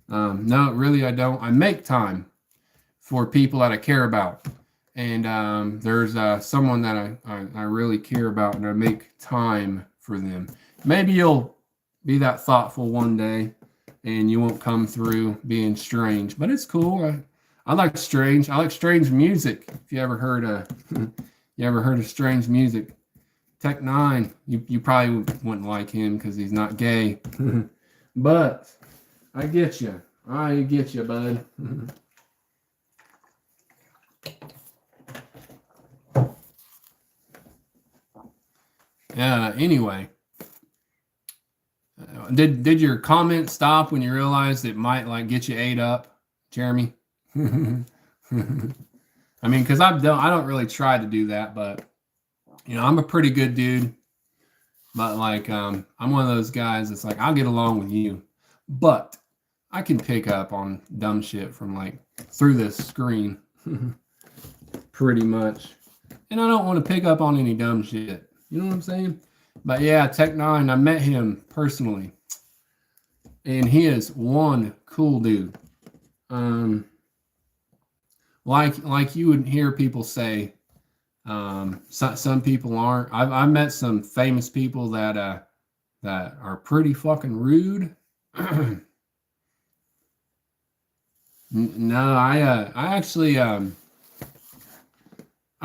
no, really I don't. I make time for people that I care about. And there's someone that I really care about, and I make time for them. Maybe you'll be that thoughtful one day, and you won't come through being strange, but it's cool. I like strange. I like strange music. If you ever heard of strange music, Tech Nine, you probably wouldn't like him because he's not gay, but I get you. I get you, bud. Anyway, did your comment stop when you realized it might get you ate up, Jeremy? I mean, because I don't really try to do that, but I'm a pretty good dude. But I'm one of those guys that's like, I'll get along with you, but I can pick up on dumb shit from through this screen, pretty much. And I don't want to pick up on any dumb shit. You know what I'm saying? But yeah, Tech Nine, I met him personally, and he is one cool dude. Like you would hear people say, some people aren't. I've met some famous people that are pretty fucking rude. No, I actually I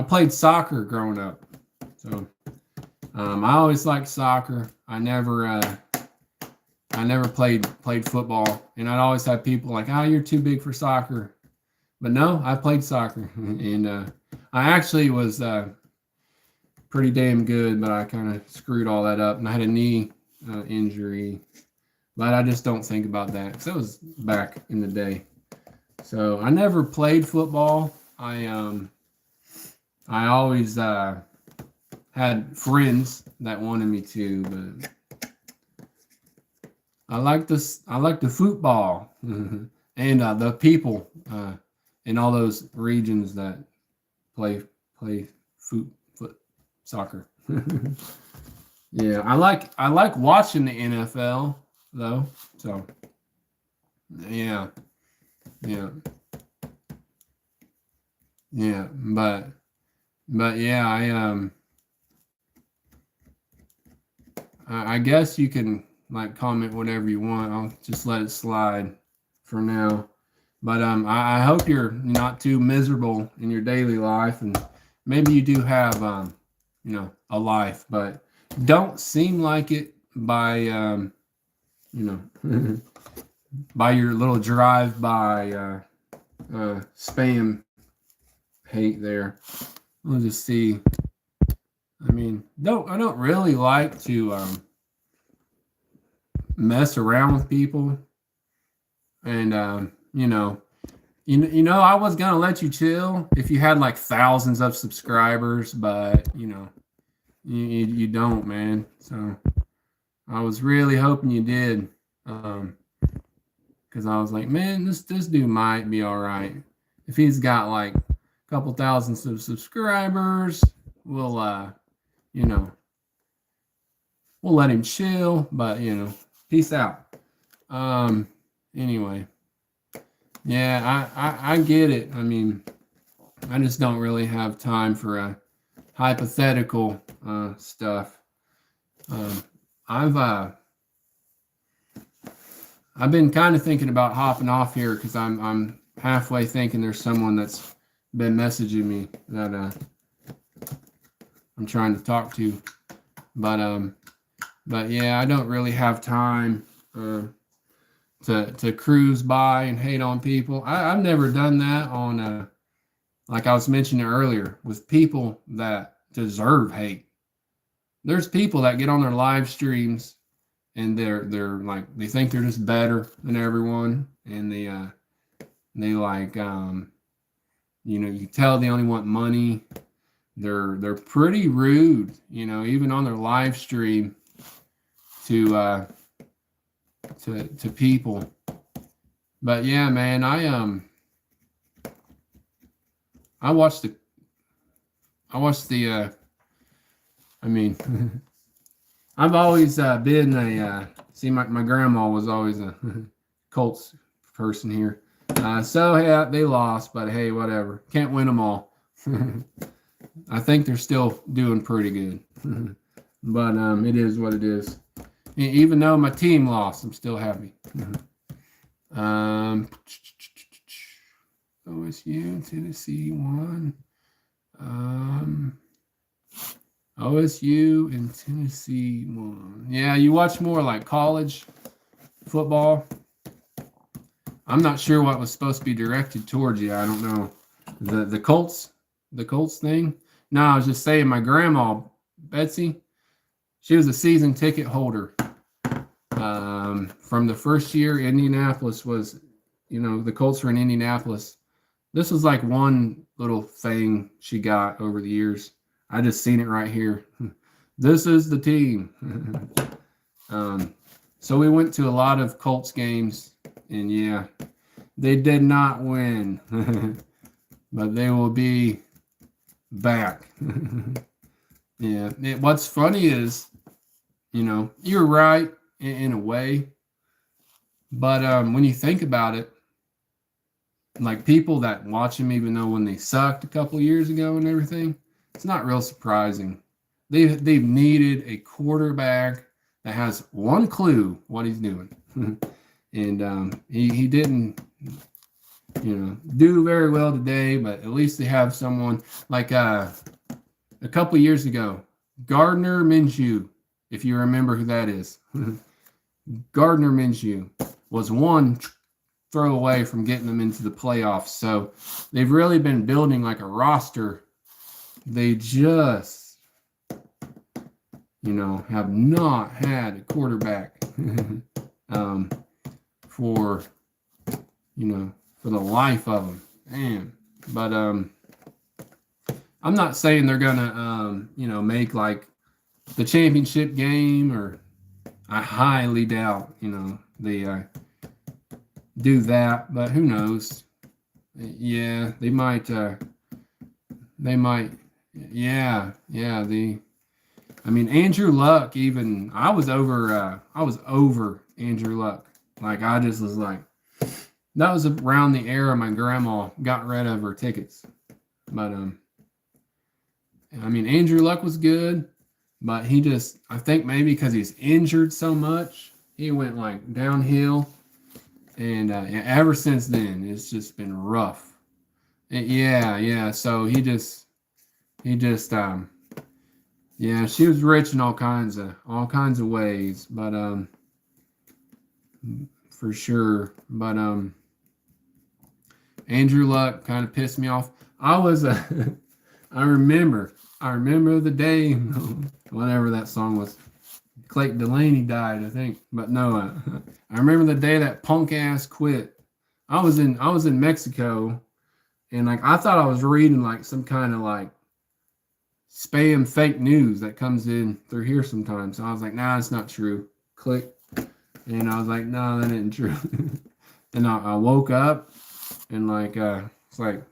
played soccer growing up, so I always liked soccer. I never played football, and I'd always have people like, "Oh, you're too big for soccer." But no, I played soccer, and I actually was pretty damn good, but I kind of screwed all that up, and I had a knee injury. But I just don't think about that because that was back in the day. So I never played football. I always had friends that wanted me to, but I like the football and the people in all those regions that play foot soccer. Yeah, I like watching the NFL though. So yeah, but yeah, I guess you can comment whatever you want. I'll just let it slide for now. But I hope you're not too miserable in your daily life, and maybe you do have a life, but don't seem like it by by your little drive-by spam hate there. We'll just see. I mean, I don't really like to mess around with people, and I was gonna let you chill if you had thousands of subscribers, but you don't, man. So I was really hoping you did, because I was like, man, this dude might be all right if he's got a couple thousand subscribers. We'll we'll let him chill, but peace out. Anyway, yeah, I get it. I mean, I just don't really have time for hypothetical stuff. I've been kind of thinking about hopping off here because I'm halfway thinking there's someone that's been messaging me that I'm trying to talk to, but yeah, I don't really have time to cruise by and hate on people. I've never done that on like I was mentioning earlier, with people that deserve hate. There's people that get on their live streams and they're they think they're just better than everyone, and they you tell they only want money, they're pretty rude, you know, even on their live stream to people. But yeah, man, I watched the I mean I've always been a see my grandma was always a Colts person here. So yeah, they lost, but hey, whatever. Can't win them all. I think they're still doing pretty good. But it is what it is. Even though my team lost, I'm still happy. OSU, Tennessee won. OSU and Tennessee won. Yeah, you watch more like college football. I'm not sure what was supposed to be directed towards you. I don't know. The Colts thing. No, I was just saying my grandma, Betsy, she was a season ticket holder. From the first year Indianapolis was, you know, the Colts were in Indianapolis. This was like one little thing she got over the years. I just seen it right here. This is the team. So we went to a lot of Colts games, and yeah, they did not win, but they will be back. Yeah. What's funny is, you know, you're right in a way, but when you think about it, like people that watch them, even though when they sucked a couple years ago and everything, it's not real surprising. They've needed a quarterback that has one clue what he's doing, and he didn't, you know, do very well today. But at least they have someone like a couple years ago, Gardner Minshew, if you remember who that is. Gardner Minshew was one throw away from getting them into the playoffs. So they've really been building like a roster. They just, you know, have not had a quarterback for, you know, for the life of them. Man. But I'm not saying they're gonna, you know, make like the championship game, or I highly doubt, you know, they do that, but who knows? Yeah, they might, yeah, I mean, Andrew Luck, even, I was over Andrew Luck. Like, I just was like, that was around the era my grandma got rid of her tickets. But, I mean, Andrew Luck was good, but he just, I think maybe because he's injured so much, he went like downhill. And ever since then, it's just been rough. Yeah. So he just, yeah, she was rich in all kinds of ways, but for sure. But Andrew Luck kind of pissed me off. I was I remember the day, whatever that song was. Clayton Delaney died, I think, but no, I remember the day that punk ass quit. I was in Mexico, and like I thought I was reading like some kind of like spam fake news that comes in through here sometimes. So I was like, nah, it's not true. Click, and I was like, no, that isn't true. And I woke up, and like it's like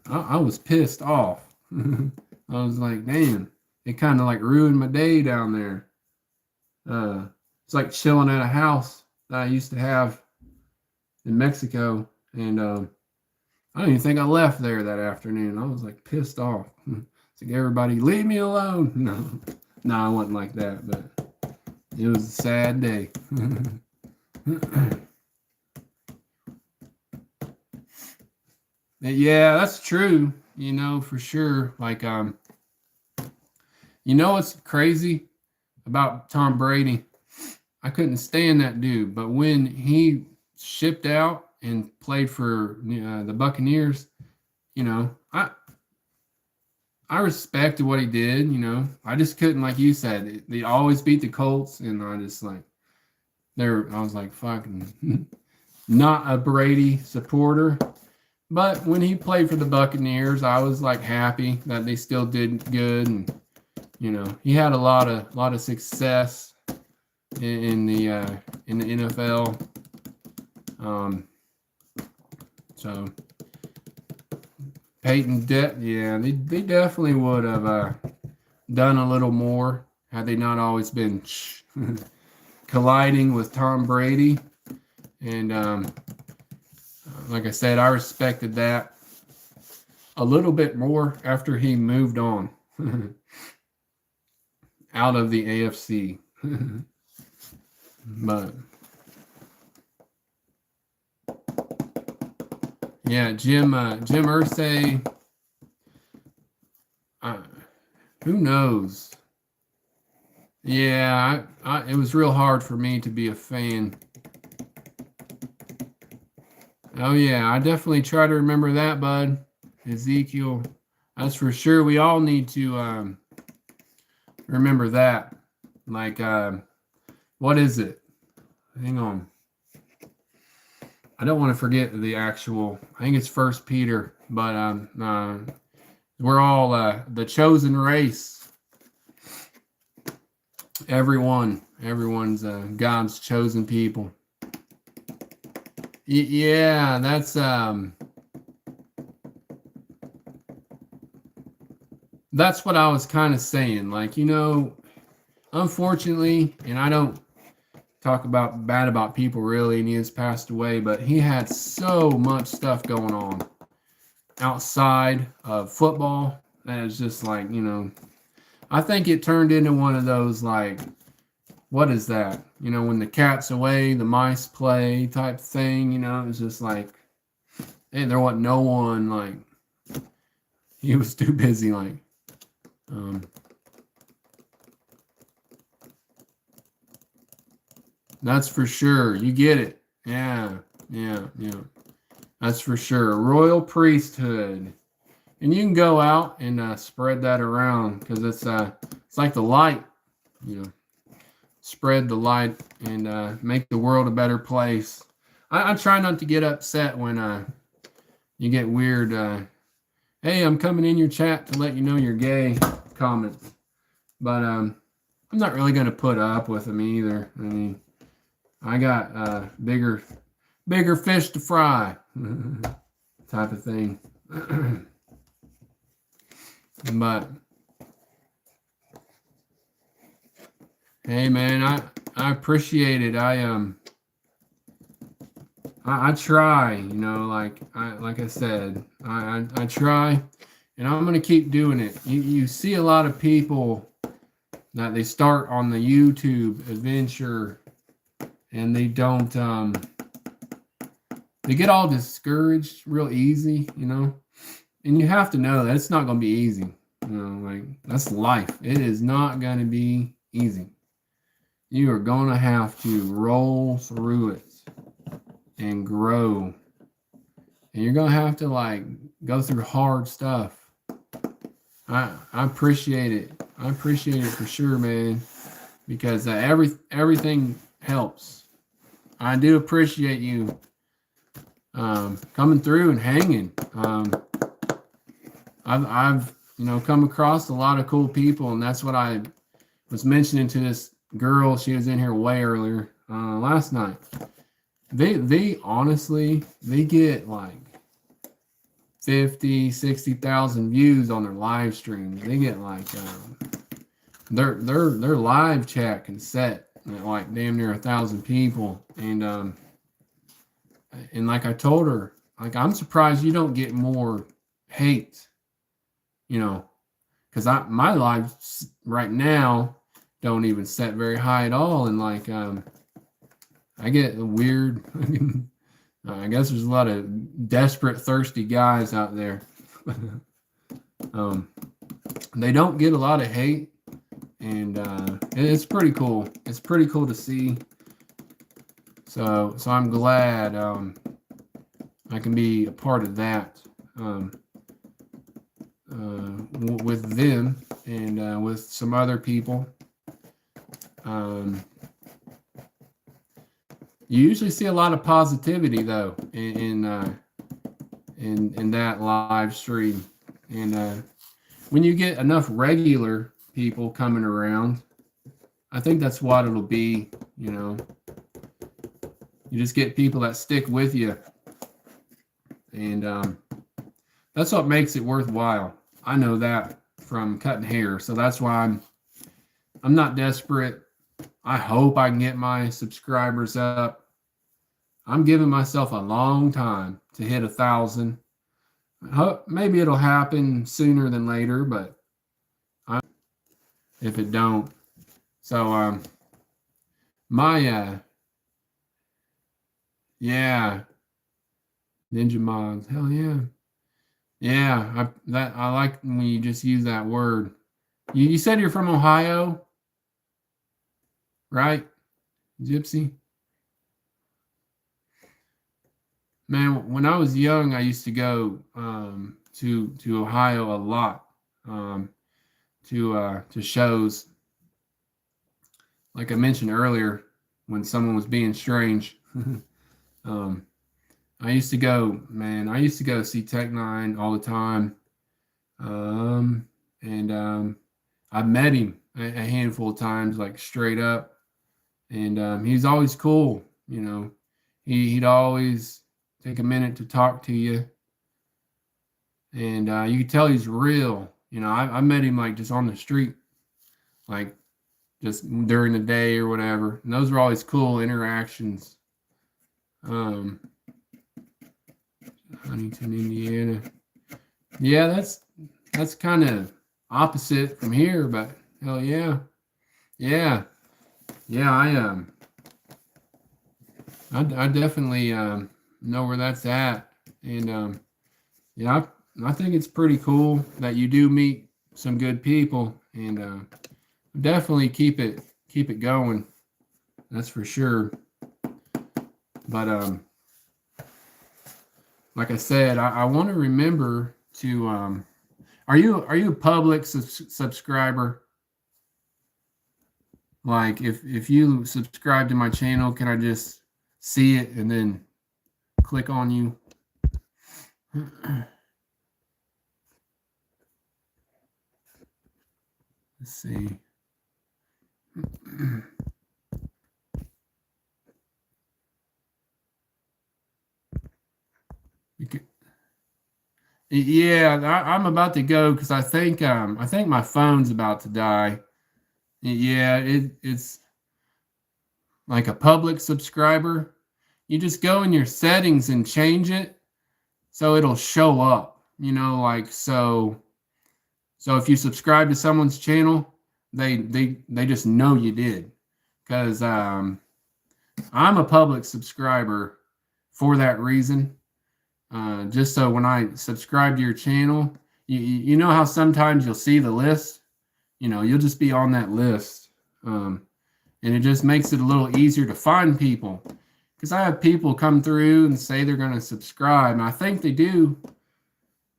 I was pissed off. I was like, damn. It kind of like ruined my day down there. It's like chilling at a house that I used to have in Mexico, and I don't even think I left there that afternoon. I was like pissed off. It's like, everybody leave me alone. No, I wasn't like that, but it was a sad day. Yeah, that's true. You know, for sure. Like you know what's crazy about Tom Brady? I couldn't stand that dude, but when he shipped out and played for the Buccaneers, you know, I respected what he did. You know, I just couldn't, like you said, they always beat the Colts, and I just like I was like fucking not a Brady supporter, But when he played for the Buccaneers, I was like happy that they still did good, and he had a lot of success in the NFL. So Peyton, yeah, they definitely would have done a little more had they not always been colliding with Tom Brady. And like I said, I respected that a little bit more after he moved on out of the AFC. But yeah, Jim Irsay, who knows? Yeah, it was real hard for me to be a fan. Oh yeah, I definitely try to remember that, bud. Ezekiel, that's for sure. We all need to remember that. Like, what is it? Hang on. I don't want to forget the actual. I think it's First Peter, but we're all the chosen race. Everyone's God's chosen people. Yeah, that's what I was kind of saying. Like, unfortunately, and I don't talk bad about people really, and he has passed away, but he had so much stuff going on outside of football that it's just like, I think it turned into one of those like, what is that? When the cat's away, the mice play type thing, it's just like, and there wasn't no one, like, he was too busy, like, that's for sure. You get it. Yeah. That's for sure. Royal priesthood. And you can go out and spread that around because it's like the light, spread the light and make the world a better place. I try not to get upset when you get weird, hey, I'm coming in your chat to let you know you're gay comments. But I'm not really going to put up with them either. I mean, I got bigger fish to fry type of thing. But hey man, I appreciate it. I try, like I said, I try, and I'm gonna keep doing it. You see a lot of people that they start on the YouTube adventure and they don't they get all discouraged real easy, and you have to know that it's not going to be easy. Like, that's life. It is not going to be easy. You are going to have to roll through it and grow, and you're going to have to like go through hard stuff. I appreciate it. I appreciate it for sure, man, because everything helps. I do appreciate you coming through and hanging. I've come across a lot of cool people, and that's what I was mentioning to this girl. She was in here way earlier last night. They honestly, they get like 50,000-60,000 views on their live streams. They get like their live chat can set at like damn near 1,000 people, and like I told her, like, I'm surprised you don't get more hate, because my lives right now don't even set very high at all, and like I get weird. I guess there's a lot of desperate, thirsty guys out there. They don't get a lot of hate, and it's pretty cool. It's pretty cool to see. So I'm glad I can be a part of that with them and with some other people. You usually see a lot of positivity though in in that live stream. And when you get enough regular people coming around, I think that's what it'll be. You know, you just get people that stick with you, and that's what makes it worthwhile. I know that from cutting hair, so that's why I'm not desperate. I hope I can get my subscribers up. I'm giving myself a long time to hit 1,000. Maybe it'll happen sooner than later, but if it don't. So my yeah, Ninja Mods, hell yeah. Yeah, I like when you just use that word. You said you're from Ohio, right? Gypsy? Man, when I was young, I used to go to Ohio a lot, to shows. Like I mentioned earlier, when someone was being strange, I used to go. Man, I used to go see Tech Nine all the time, and I met him a handful of times, like straight up, and he's always cool. You know, he'd always take a minute to talk to you, and you could tell he's real. You know, I met him like just on the street, like just during the day or whatever. And those were always cool interactions. Huntington, Indiana. Yeah, that's kind of opposite from here, but hell yeah. Yeah. Yeah, I definitely know where that's at. And yeah, I think it's pretty cool that you do meet some good people, and definitely keep it going. That's for sure. But like I said, I want to remember to are you a public subscriber? Like if you subscribe to my channel, can I just see it and then click on you? Let's see. Yeah, I'm about to go because I think my phone's about to die. Yeah, it's like a public subscriber. You just go in your settings and change it so it'll show up. You know, like so if you subscribe to someone's channel, they just know you did, because I'm a public subscriber for that reason. Just so when I subscribe to your channel, you know how sometimes you'll see the list, you know, you'll just be on that list. And it just makes it a little easier to find people, because I have people come through and say they're going to subscribe, and I think they do,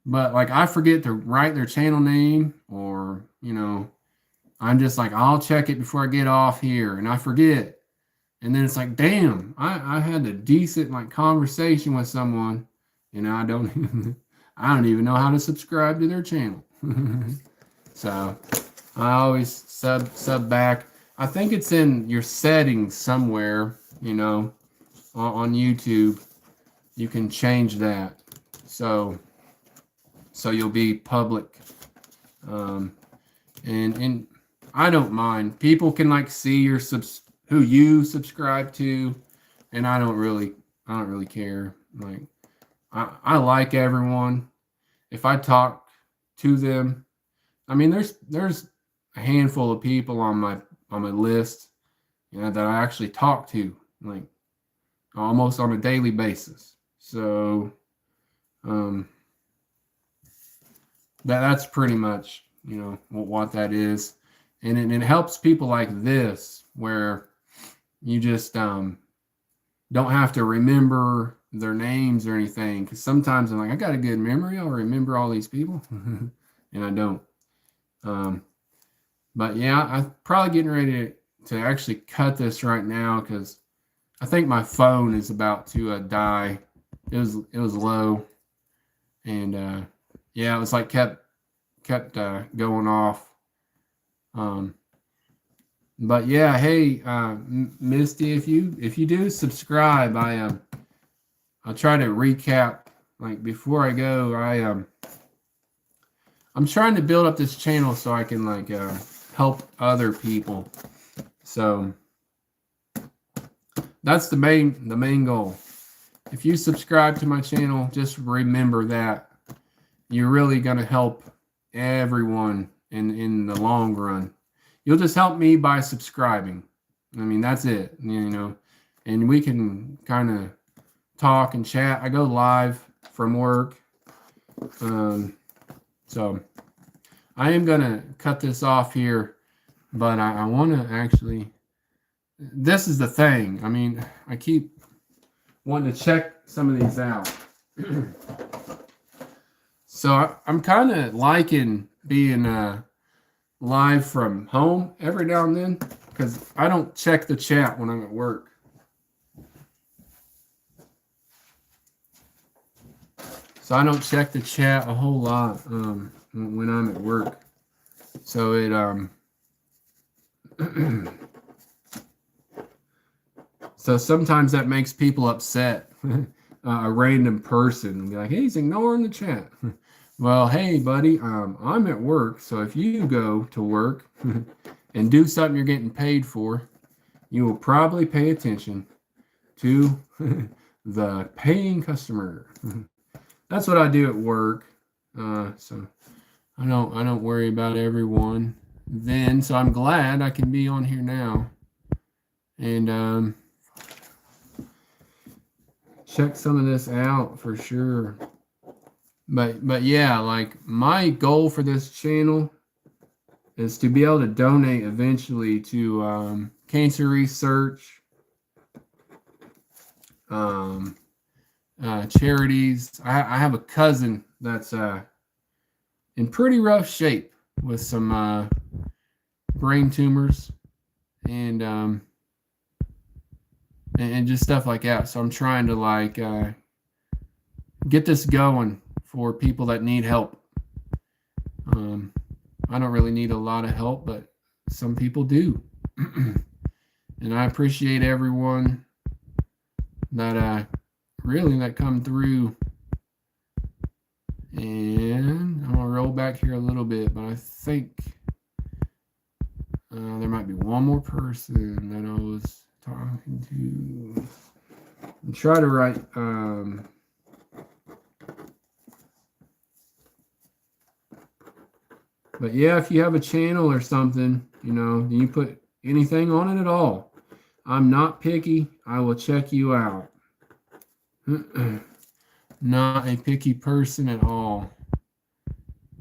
but like I forget to write their channel name, or, you know, I'm just like, I'll check it before I get off here, and I forget. And then it's like, damn, I had a decent like conversation with someone, and I don't I don't even know how to subscribe to their channel. So I always sub back. I think it's in your settings somewhere, you know, on YouTube. You can change that. So you'll be public. And I don't mind. People can like see your who you subscribe to, and I don't really care. Like I like everyone. If I talk to them, I mean there's a handful of people on my list, you know, that I actually talk to like almost on a daily basis. So that's pretty much, you know, what that is. And it helps people like this, where you just don't have to remember their names or anything. Because sometimes I'm like, I got a good memory, I'll remember all these people. And I don't. But yeah, I'm probably getting ready to actually cut this right now, because I think my phone is about to die. It was low. and yeah, it was like kept going off. But yeah, hey, Misty, if you do subscribe, I'll try to recap. Like before I go, I'm trying to build up this channel so I can like help other people. So that's the main goal. If you subscribe to my channel, just remember that you're really gonna help everyone in the long run. You'll just help me by subscribing. I mean, that's it, you know. And we can kind of talk and chat. I go live from work. So I am going to cut this off here, but I want to actually, this is the thing. I mean, I keep wanting to check some of these out. So I'm kind of liking being live from home every now and then, because I don't check the chat when I'm at work. So I don't check the chat a whole lot when I'm at work. So it so sometimes that makes people upset. A random person be like, hey, he's ignoring the chat. Well, hey, buddy, I'm at work, so if you go to work and do something you're getting paid for, you will probably pay attention to the paying customer. That's what I do at work. So I don't worry about everyone then. So I'm glad I can be on here now and check some of this out for sure. But yeah, like my goal for this channel is to be able to donate eventually to cancer research, charities. I have a cousin that's in pretty rough shape with some brain tumors and just stuff like that. So I'm trying to like get this going for people that need help. I don't really need a lot of help, but some people do. And I appreciate everyone that really that come through. And I'm gonna roll back here a little bit, but I think there might be one more person that I was talking to. And try to write but yeah, if you have a channel or something, you know, you put anything on it at all. I'm not picky. I will check you out. Not a picky person at all.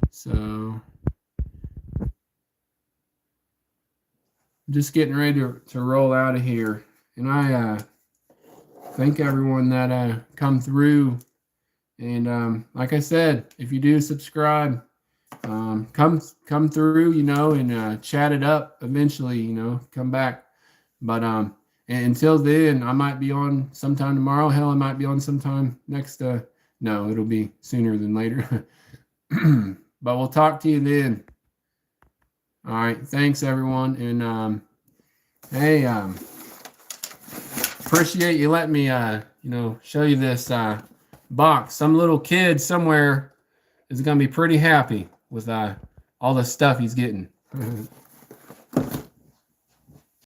So just getting ready to roll out of here. And I thank everyone that come through. And like I said, if you do subscribe, come through, you know, and chat it up eventually, you know, come back. But and until then, I might be on sometime tomorrow. Hell, I might be on sometime next no, it'll be sooner than later. But we'll talk to you then. All right, thanks everyone. And hey, appreciate you letting me you know, show you this box. Some little kid somewhere is gonna be pretty happy with all the stuff he's getting.